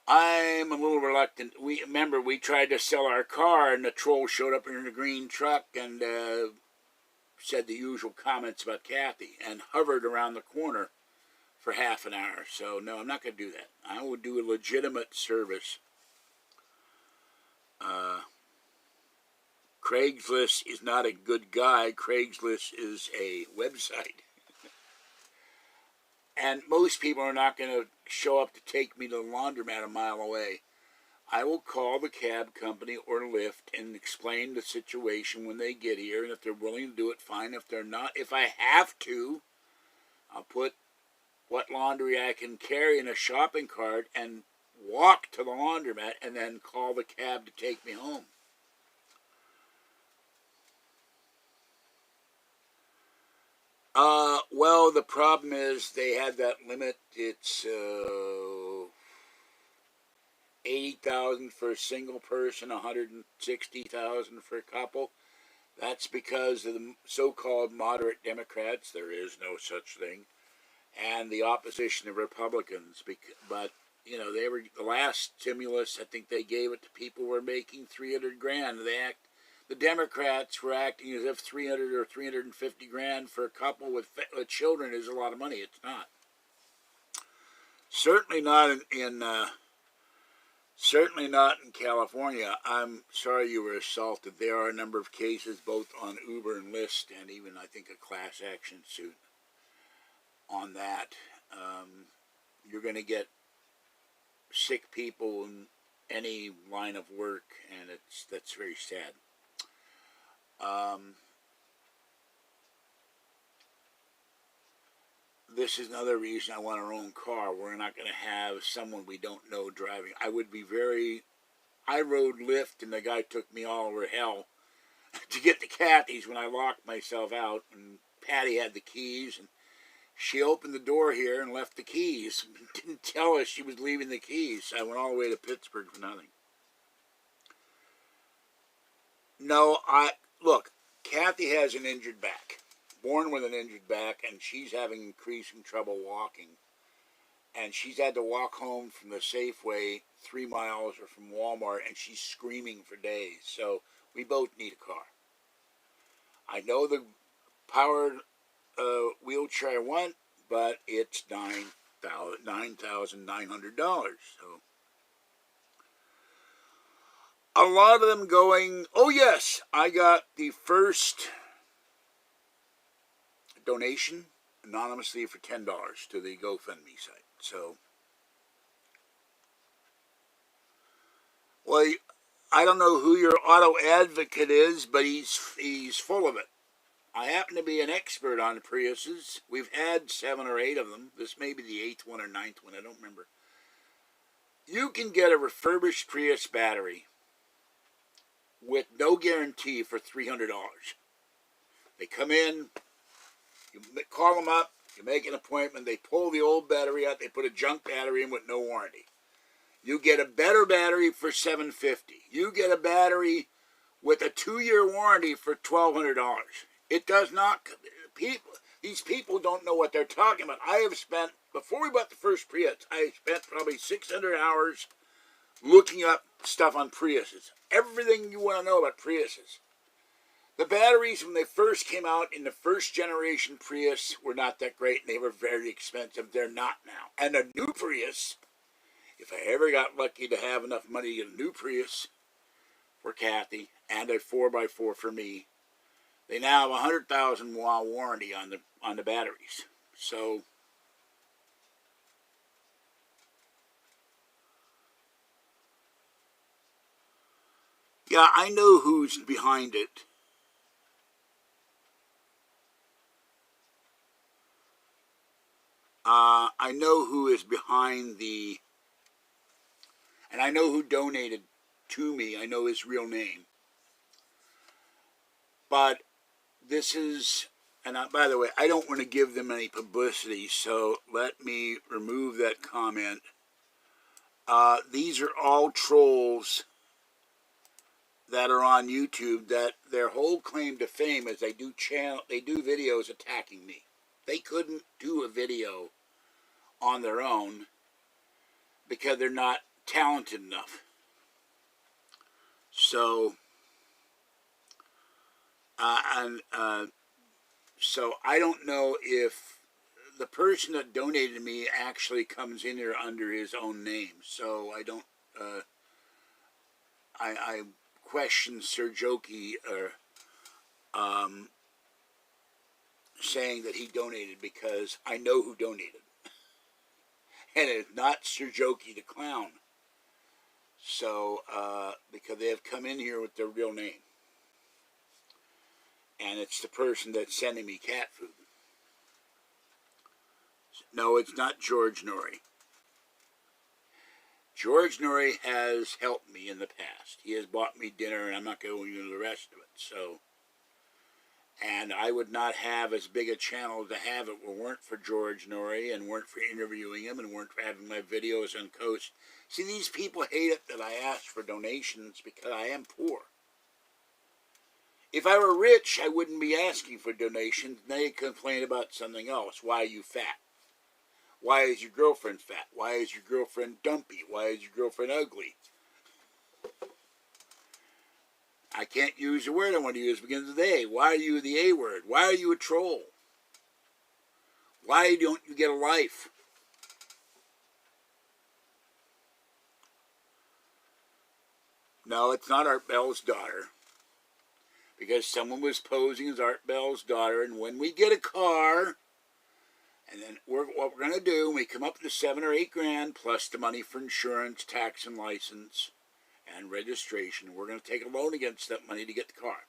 Speaker 1: I'm a little reluctant. Remember, we tried to sell our car, and the troll showed up in a green truck and said the usual comments about Kathy and hovered around the corner for half an hour. So, no, I'm not going to do that. I will do a legitimate service. Craigslist is not a good guy. Craigslist is a website. And most people are not going to show up to take me to the laundromat a mile away. I will call the cab company or Lyft and explain the situation when they get here. And if they're willing to do it, fine. If they're not, if I have to, I'll put what laundry I can carry in a shopping cart and walk to the laundromat and then call the cab to take me home. Well, the problem is they had that limit. It's $80,000 for a single person, $160,000 for a couple. That's because of the so-called moderate Democrats. There is no such thing, and the opposition of Republicans. But you know, they were the last stimulus. I think they gave it to people who were making $300,000. The Democrats were acting as if 300 or 350 grand for a couple with children is a lot of money. It's not. Certainly not certainly not in California. I'm sorry you were assaulted. There are a number of cases both on Uber and Lyft, and even I think a class action suit on that. You're going to get sick people in any line of work, and that's very sad. This is another reason I want our own car. We're not going to have someone we don't know driving. I rode Lyft and the guy took me all over hell. to get to Kathy's when I locked myself out, and Patty had the keys, and she opened the door here and left the keys. Didn't tell us she was leaving the keys. I went all the way to Pittsburgh for nothing. No, look, Kathy has an injured back. Born with an injured back, and she's having increasing trouble walking. And she's had to walk home from the Safeway 3 miles or from Walmart, and she's screaming for days. So we both need a car. I know the powered wheelchair I want, but it's $9,900. So a lot of them going, oh yes, I got the first donation anonymously for $10 to the GoFundMe site. So, well, I don't know who your auto advocate is, but he's full of it. I happen to be an expert on Priuses. We've had 7 or 8 of them. This may be the 8th one or 9th one. I don't remember. You can get a refurbished Prius battery with no guarantee for $300. They come in, you call them up, you make an appointment, they pull the old battery out, they put a junk battery in with no warranty. You get a better battery for $750. You get a battery with a 2-year warranty for $1,200. It does not, these people don't know what they're talking about. I have spent, before we bought the first Prius, I spent probably 600 hours looking up stuff on Priuses. Everything you want to know about Priuses. The batteries, when they first came out in the first generation Prius, were not that great, and they were very expensive. They're not now. And a new Prius, if I ever got lucky to have enough money to get a new Prius for Kathy and a 4x4 for me, they now have a 100,000 mile warranty on the batteries. So yeah, I know who's behind it. I know who is behind and I know who donated to me. I know his real name. But this is, and by the way, I don't want to give them any publicity, so let me remove that comment. These are all trolls that are on YouTube that their whole claim to fame is they do videos attacking me. They couldn't do a video on their own because they're not talented enough. So, so I don't know if the person that donated to me actually comes in here under his own name. So I don't, I question Sir Jokey saying that he donated, because I know who donated. And it's not Sir Jokey the clown. So, because they have come in here with their real name. And it's the person that's sending me cat food. No, it's not George Norrie. George Norrie has helped me in the past. He has bought me dinner, and I'm not going into the rest of it. So, and I would not have as big a channel to have it if it weren't for George Norrie, and weren't for interviewing him, and weren't for having my videos on Coast. See, these people hate it that I ask for donations because I am poor. If I were rich, I wouldn't be asking for donations. They complain about something else. Why are you fat? Why is your girlfriend fat? Why is your girlfriend dumpy? Why is your girlfriend ugly? I can't use the word I want to use begins with A. Why are you the A word? Why are you a troll? Why don't you get a life? No, it's not Art Bell's daughter. Because someone was posing as Art Bell's daughter, and when we get a car, and then what we're going to do, when we come up to 7 or 8 grand, plus the money for insurance, tax, and license, and registration, we're going to take a loan against that money to get the car.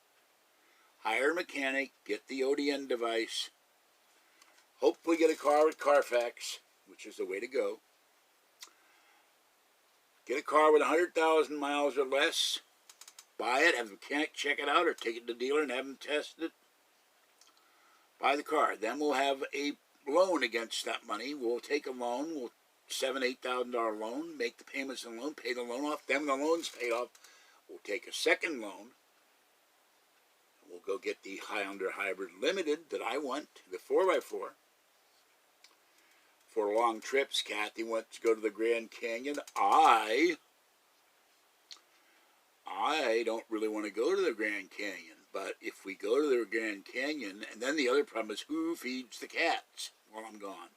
Speaker 1: Hire a mechanic, get the ODN device, hopefully get a car with Carfax, which is the way to go. Get a car with 100,000 miles or less, buy it, have the mechanic check it out, or take it to the dealer and have them test it. Buy the car. Then we'll have a loan against that money. We'll take a loan. We'll $7,000-8,000 loan, make the payments on the loan, pay the loan off. Then when the loan's paid off, we'll take a second loan. We'll go get the Highlander Hybrid Limited that I want, the 4x4. For long trips, Kathy wants to go to the Grand Canyon. I don't really want to go to the Grand Canyon, but if we go to the Grand Canyon, and then the other problem is who feeds the cats while I'm gone?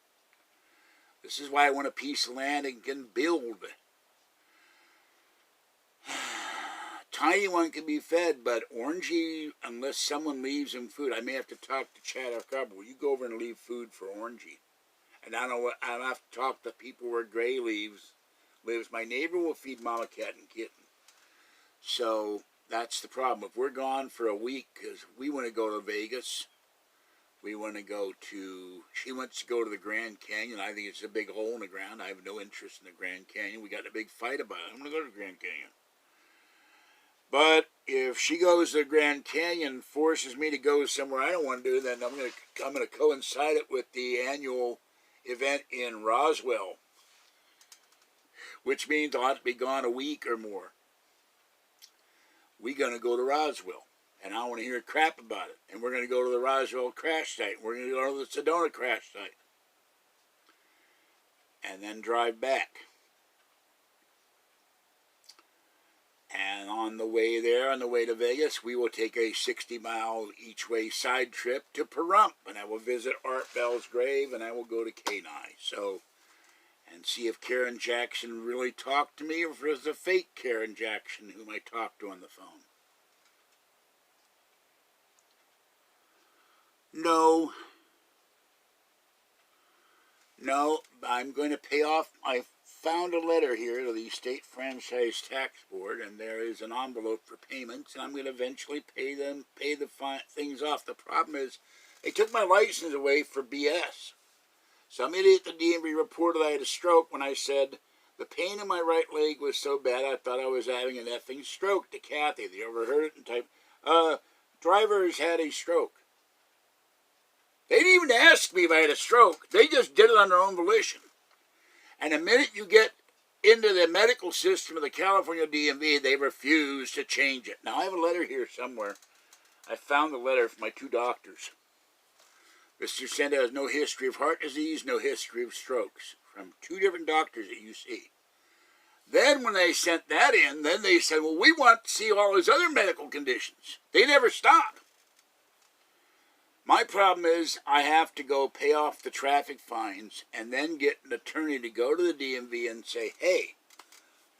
Speaker 1: This is why I want a piece of land and can build. Tiny one can be fed, but Orangey, unless someone leaves him food, I may have to talk to Chad Carver. Will you go over and leave food for Orangey? And I know what I'll have to talk to people where Gray lives. My neighbor will feed Mama Cat and Kitten. So that's the problem. If we're gone for a week, because we want to go to Vegas, we want to go to, she wants to go to the Grand Canyon. I think it's a big hole in the ground. I have no interest in the Grand Canyon. We got in a big fight about it. I'm going to go to the Grand Canyon. But if she goes to the Grand Canyon, forces me to go somewhere I don't want to do, then I'm going to coincide it with the annual event in Roswell, which means I'll have to be gone a week or more. We're going to go to Roswell, and I want to hear crap about it. And we're going to go to the Roswell crash site. We're going to go to the Sedona crash site. And then drive back. And on the way there, on the way to Vegas, we will take a 60-mile each-way side trip to Pahrump. And I will visit Art Bell's grave, and I will go to Kenai. So, and see if Karen Jackson really talked to me, or if it was a fake Karen Jackson whom I talked to on the phone. No, I'm going to pay off. I found a letter here to the State Franchise Tax Board, and there is an envelope for payments, and I'm going to eventually pay the things off. The problem is, they took my license away for BS. Some idiot at the DMV reported I had a stroke when I said the pain in my right leg was so bad I thought I was having an effing stroke to Kathy. They overheard it and typed, driver has had a stroke. They didn't even ask me if I had a stroke. They just did it on their own volition. And the minute you get into the medical system of the California DMV, they refuse to change it. Now, I have a letter here somewhere. I found the letter from my two doctors. Mr. Senda has no history of heart disease, no history of strokes, from two different doctors at UC. Then when they sent that in, then they said, well, we want to see all his other medical conditions. They never stop. My problem is I have to go pay off the traffic fines and then get an attorney to go to the DMV and say, hey,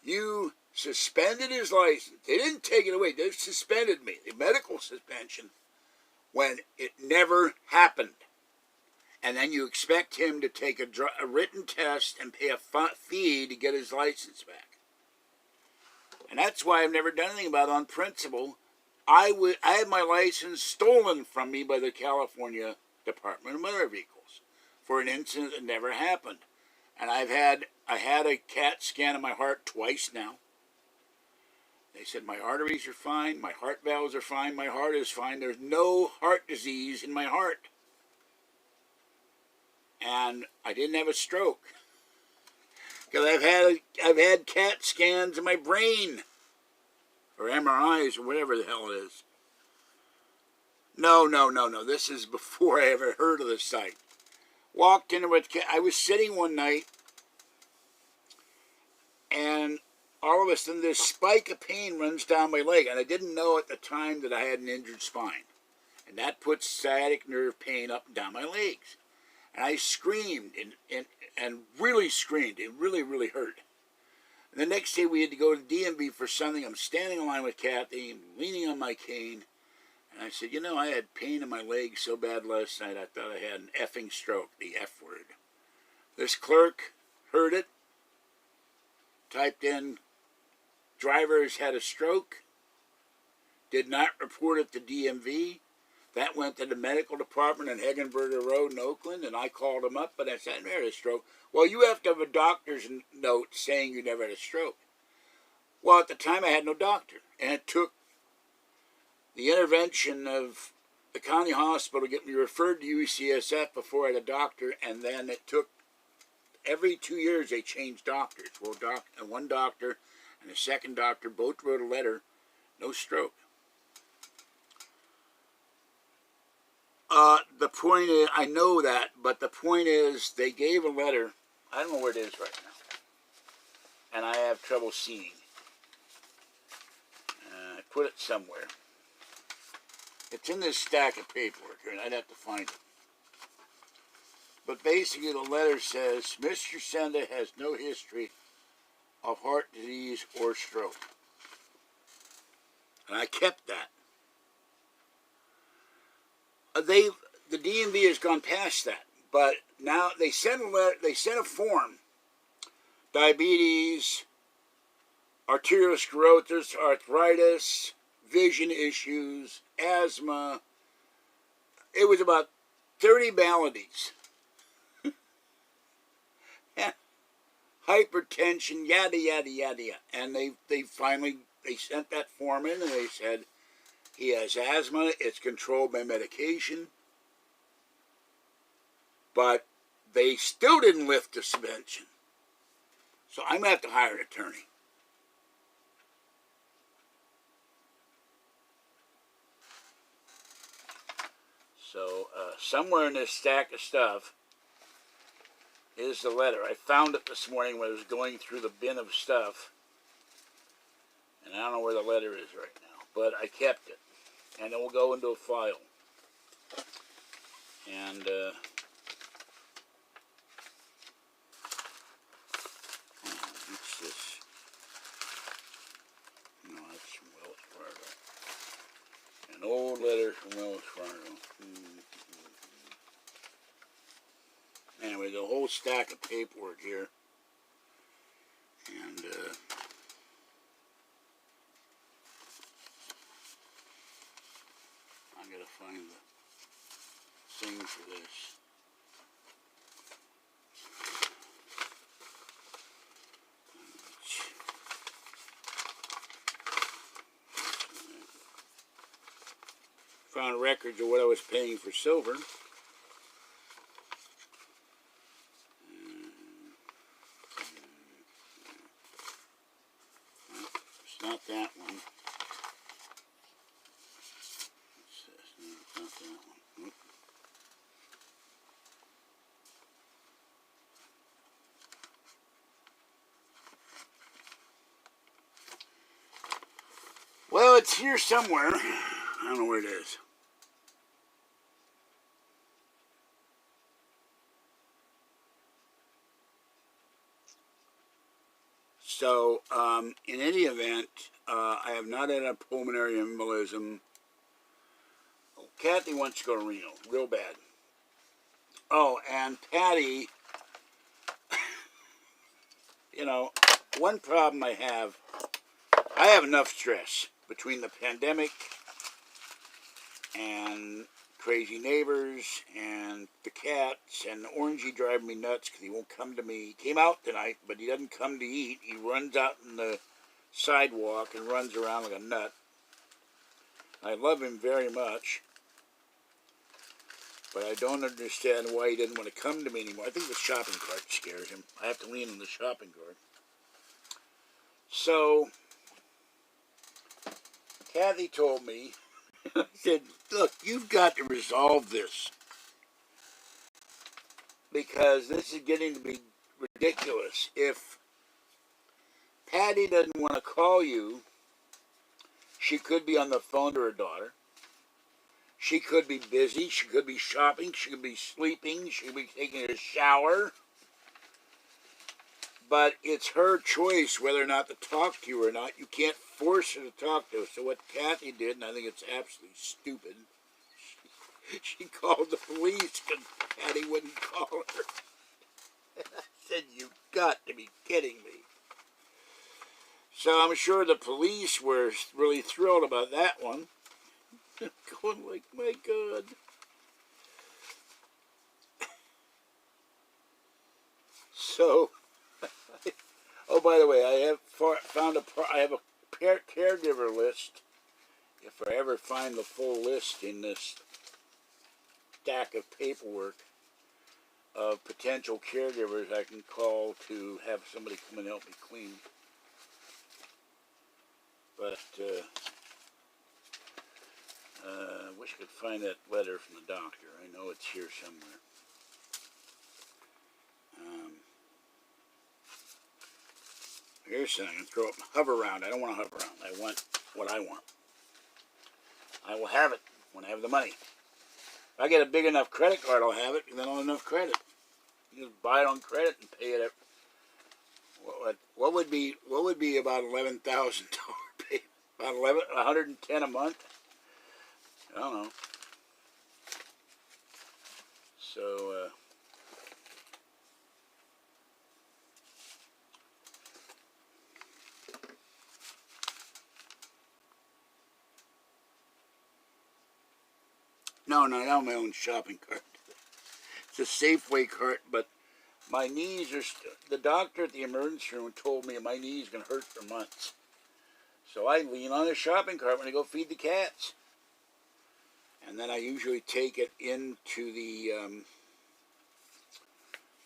Speaker 1: you suspended his license. They didn't take it away. They suspended me, the medical suspension, when it never happened. And then you expect him to take a written test and pay a fee to get his license back. And that's why I've never done anything about it on principle. I had my license stolen from me by the California Department of Motor Vehicles for an incident that never happened. And I had a CAT scan of my heart twice now. They said my arteries are fine, my heart valves are fine, my heart is fine. There's no heart disease in my heart. And I didn't have a stroke. Because I've had CAT scans of my brain. Or MRIs, or whatever the hell it is. No. This is before I ever heard of the site. Walked into it. I was sitting one night, and all of a sudden this spike of pain runs down my leg. And I didn't know at the time that I had an injured spine. And that puts sciatic nerve pain up and down my legs. And I screamed, and really screamed. It really, really hurt. The next day we had to go to DMV for something. I'm standing in line with Kathy, leaning on my cane, and I said, I had pain in my leg so bad last night I thought I had an effing stroke, the F word. This clerk heard it, typed in, driver's had a stroke, did not report it to DMV. That went to the medical department in Hegenberger Road in Oakland, and I called them up, and I said, I never had a stroke. Well, you have to have a doctor's note saying you never had a stroke. Well, at the time, I had no doctor, and it took the intervention of the county hospital to get me referred to UCSF before I had a doctor, and then it took, every 2 years they changed doctors. Well, one doctor and a second doctor both wrote a letter, no stroke. The point is, I know that, but the point is, they gave a letter. I don't know where it is right now, and I have trouble seeing. I put it somewhere. It's in this stack of paperwork here, and I'd have to find it. But basically, the letter says, Mr. Senda has no history of heart disease or stroke. And I kept that. The DMV has gone past that, but now they sent a letter, they sent a form. Diabetes, arteriosclerosis, arthritis, vision issues, asthma. It was about 30 maladies. Hypertension, yada, yada, yada, yada. And they finally sent that form in, and they said, he has asthma, it's controlled by medication. But they still didn't lift the suspension. So I'm going to have to hire an attorney. So somewhere in this stack of stuff is the letter. I found it this morning when I was going through the bin of stuff. And I don't know where the letter is right now. But I kept it. And it will go into a file. And what's this? No, that's from Wells Fargo. An old letter from Wells Fargo. Anyway, the whole stack of paperwork here. And I gotta find the thing for this. Found records of what I was paying for silver. It's not that one. What's this? No, it's not that one. Nope. Well, it's here somewhere. I don't know where it is. So, in any event, I have not had a pulmonary embolism. Oh, Kathy wants to go to Reno, real bad. Oh, and Patty, you know, one problem I have enough stress between the pandemic and crazy neighbors and the cats and the Orangey driving me nuts because he won't come to me. He came out tonight, but he doesn't come to eat. He runs out in the sidewalk and runs around like a nut. I love him very much, but I don't understand why he didn't want to come to me anymore. I think the shopping cart scares him. I have to lean on the shopping cart. So, Kathy told me, I said, look, you've got to resolve this because this is getting to be ridiculous. If Patty doesn't want to call you, she could be on the phone to her daughter. She could be busy. She could be shopping. She could be sleeping. She could be taking a shower. But it's her choice whether or not to talk to you or not. You can't force her to talk to her. So what Kathy did, and I think it's absolutely stupid, she called the police because Patty wouldn't call her. And I said, you've got to be kidding me. So I'm sure the police were really thrilled about that one. Going like, my God. So, oh, by the way, I have found I have a caregiver list if I ever find the full list in this stack of paperwork of potential caregivers I can call to have somebody come and help me clean. But I wish I could find that letter from the doctor. I know it's here somewhere. Here's something. I'm going to throw it, hover around. I don't want to hover around. I want what I want. I will have it when I have the money. If I get a big enough credit card, I'll have it, and then I'll have enough credit. You just buy it on credit and pay it. What would be about $11,000 payment? About $110 a month? I don't know. So no, I don't have my own shopping cart. It's a Safeway cart, but my knees are. The doctor at the emergency room told me my knees going to hurt for months. So I lean on a shopping cart when I go feed the cats. And then I usually take it into the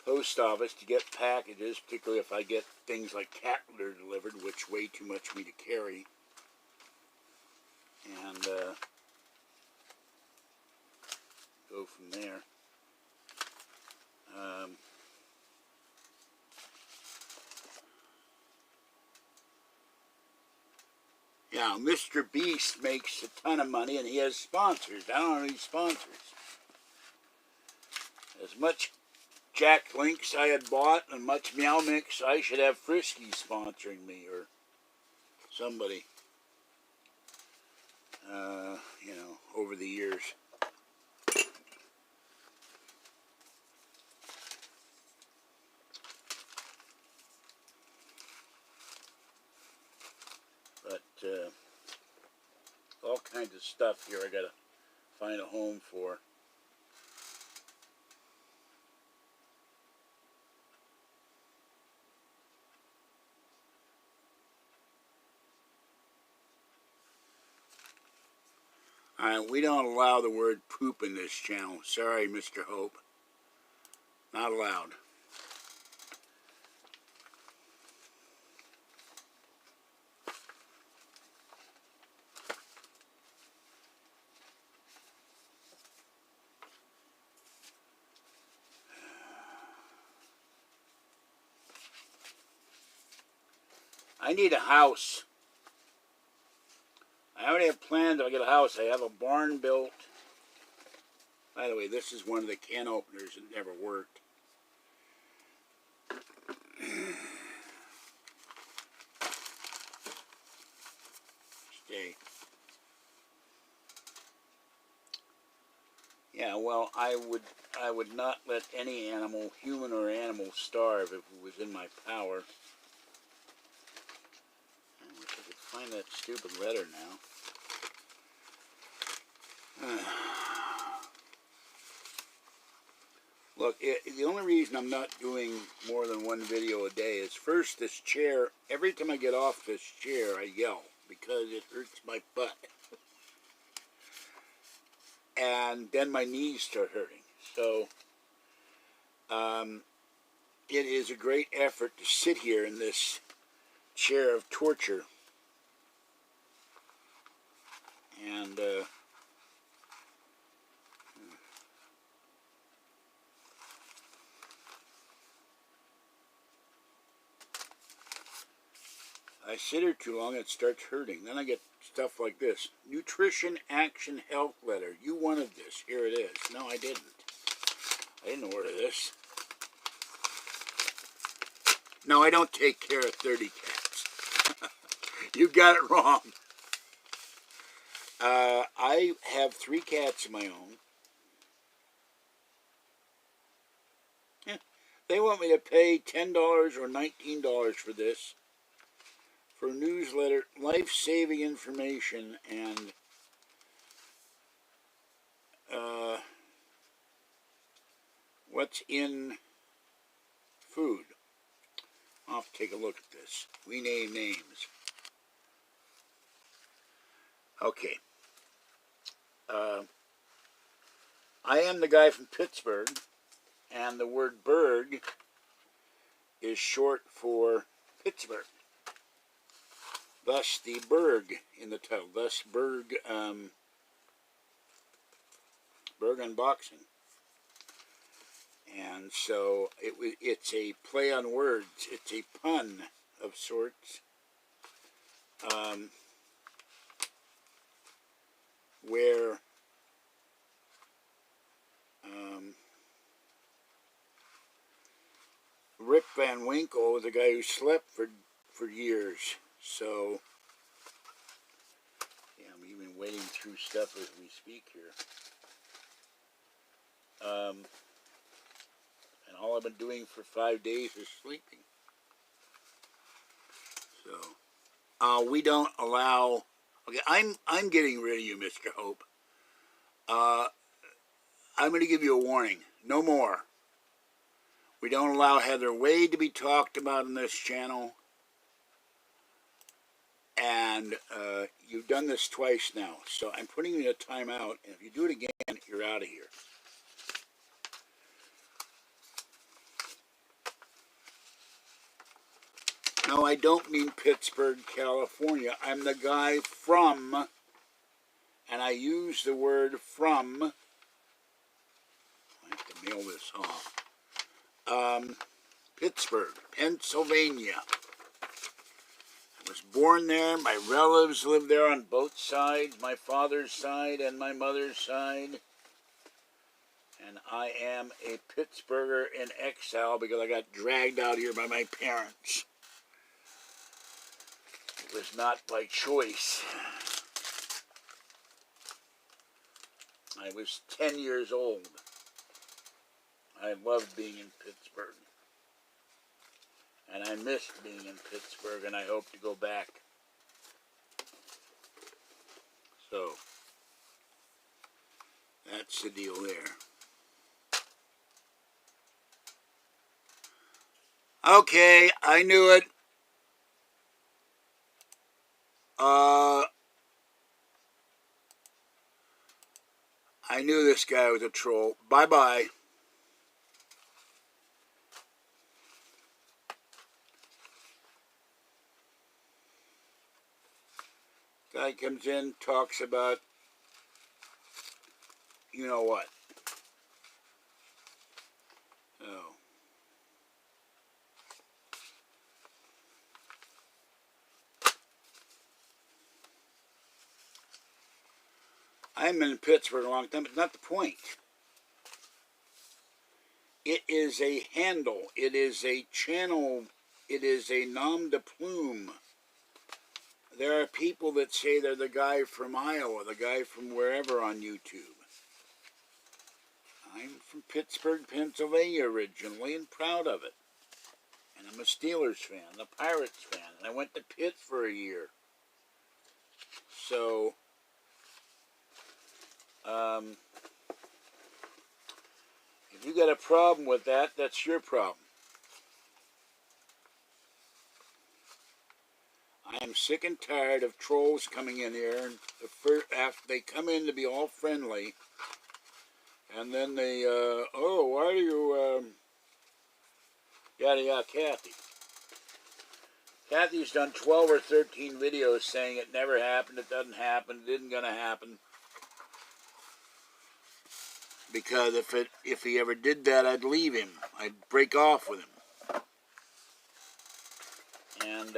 Speaker 1: post office to get packages, particularly if I get things like cat litter delivered, which way too much for me to carry. And go from there. Yeah, Mr. Beast makes a ton of money, and he has sponsors. I don't have any sponsors. As much Jack Links I had bought and much Meow Mix, I should have Frisky sponsoring me or somebody. You know, over the years. But all kinds of stuff here I gotta find a home for. We don't allow the word poop in this channel. Sorry, Mr. Hope. Not allowed. I need a house. I already have planned to get a house. I have a barn built. By the way, this is one of the can openers that never worked. Stay. Yeah, well, I would not let any animal, human or animal, starve if it was in my power. I wish I could find that stupid letter now. Look, the only reason I'm not doing more than one video a day is, first, this chair, every time I get off this chair, I yell because it hurts my butt. And then my knees start hurting. So, it is a great effort to sit here in this chair of torture. And, I sit here too long, it starts hurting. Then I get stuff like this. Nutrition Action Health Letter. You wanted this. Here it is. No, I didn't. I didn't order this. No, I don't take care of 30 cats. You got it wrong. I have 3 cats of my own. They want me to pay $10 or $19 for this. For newsletter, life-saving information, and what's in food. I'll have to take a look at this. We name names. Okay, I am the guy from Pittsburgh, and the word Burgh is short for Pittsburgh. Thus the Burgh in the title. Thus Burgh, Burgh Unboxing. And so it's a play on words. It's a pun of sorts. Where Rip Van Winkle was a guy who slept for years. So, yeah, I'm even wading through stuff as we speak here. And all I've been doing for 5 days is sleeping. So, we don't allow. Okay, I'm getting rid of you, Mr. Hope. I'm going to give you a warning. No more. We don't allow Heather Wade to be talked about on this channel. And you've done this twice now. So I'm putting you in a timeout. And if you do it again, you're out of here. No, I don't mean Pittsburgh, California. I'm the guy from, and I use the word from. I have to mail this off. Pittsburgh, Pennsylvania. I was born there. My relatives live there on both sides, my father's side and my mother's side. And I am a Pittsburgher in exile because I got dragged out here by my parents. It was not by choice. I was 10 years old. I loved being in Pittsburgh. And I missed being in Pittsburgh, and I hope to go back. So, that's the deal there. Okay, I knew it. I knew this guy was a troll. Bye-bye. Guy comes in, talks about you know what. Oh. I'm in Pittsburgh a long time, but not the point. It is a handle. It is a channel. It is a nom de plume. There are people that say they're the guy from Iowa, the guy from wherever on YouTube. I'm from Pittsburgh, Pennsylvania originally, and proud of it. And I'm a Steelers fan, a Pirates fan, and I went to Pitt for a year. So, if you got a problem with that, that's your problem. I am sick and tired of trolls coming in here, and after they come in to be all friendly, and then they, oh, why are you, yada yada, Kathy. Kathy's done 12 or 13 videos saying it never happened, it doesn't happen, it isn't going to happen. Because if he ever did that, I'd leave him. I'd break off with him. And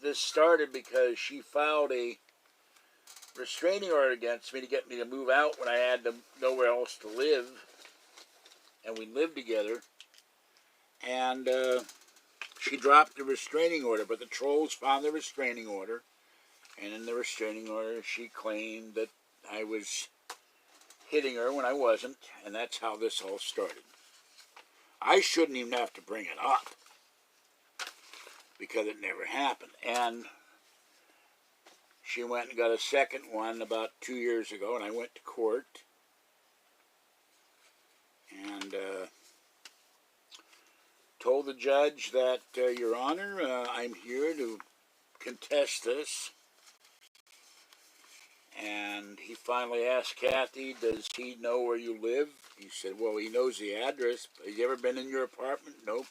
Speaker 1: this started because she filed a restraining order against me to get me to move out when I had nowhere else to live. And we lived together. And she dropped the restraining order, but the trolls found the restraining order. And in the restraining order, she claimed that I was hitting her when I wasn't, and that's how this all started. I shouldn't even have to bring it up, because it never happened. And she went and got a second one about 2 years ago, and I went to court, and told the judge that, Your Honor, I'm here to contest this, And he finally asked Kathy, does he know where you live? He said, well, he knows the address. Has he ever been in your apartment? Nope.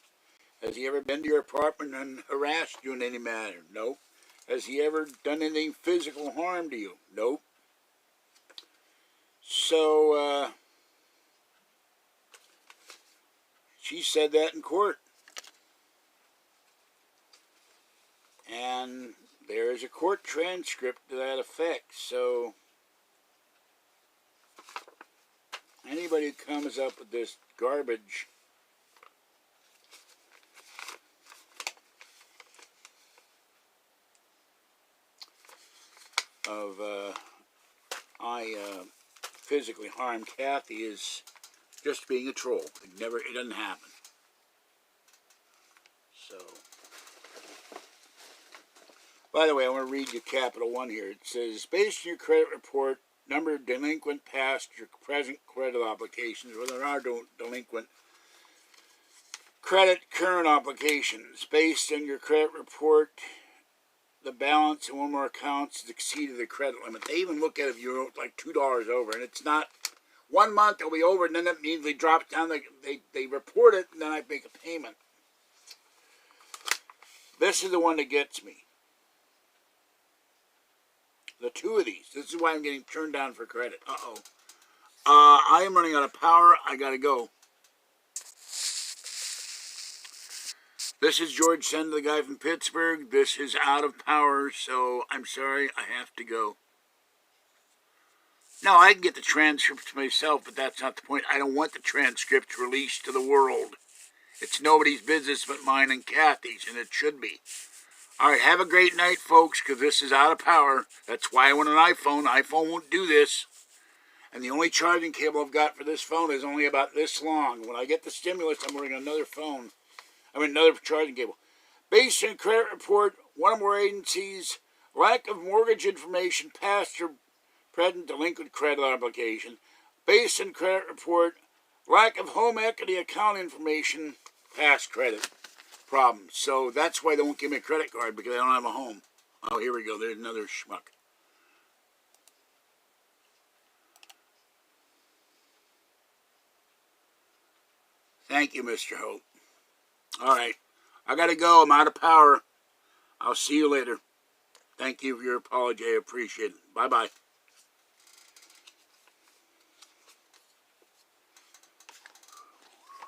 Speaker 1: Has he ever been to your apartment and harassed you in any manner? Nope. Has he ever done any physical harm to you? Nope. So, she said that in court. And there is a court transcript to that effect. So, anybody who comes up with this garbage of I physically harmed Kathy is just being a troll. It doesn't happen. So, by the way, I want to read you Capital One here. It says, based on your credit report, number of delinquent past your present credit obligations, well, there are delinquent credit current obligations. Based on your credit report, the balance in one more accounts has exceeded the credit limit. They even look at it if you're like $2 over, and it's not 1 month, it'll be over, and then it immediately drops down. They report it, and then I make a payment. This is the one that gets me. The two of these. This is why I'm getting turned down for credit. I am running out of power. I gotta go. This is George Send, the guy from Pittsburgh. This is out of power, so I'm sorry. I have to go. Now, I can get the transcript myself, but that's not the point. I don't want the transcript released to the world. It's nobody's business but mine and Kathy's, and it should be. All right, have a great night, folks, because this is out of power. That's why I want an iPhone. iPhone won't do this. And the only charging cable I've got for this phone is only about this long. When I get the stimulus, I'm ordering another phone. Another charging cable. Based on credit report, one or more agencies, lack of mortgage information, past or present delinquent credit obligation. Based on credit report, lack of home equity account information, past credit problems. So that's why they won't give me a credit card, because I don't have a home. Oh, here we go. There's another schmuck. Thank you, Mr. Hope. All right. I got to go. I'm out of power. I'll see you later. Thank you for your apology. I appreciate it. Bye-bye.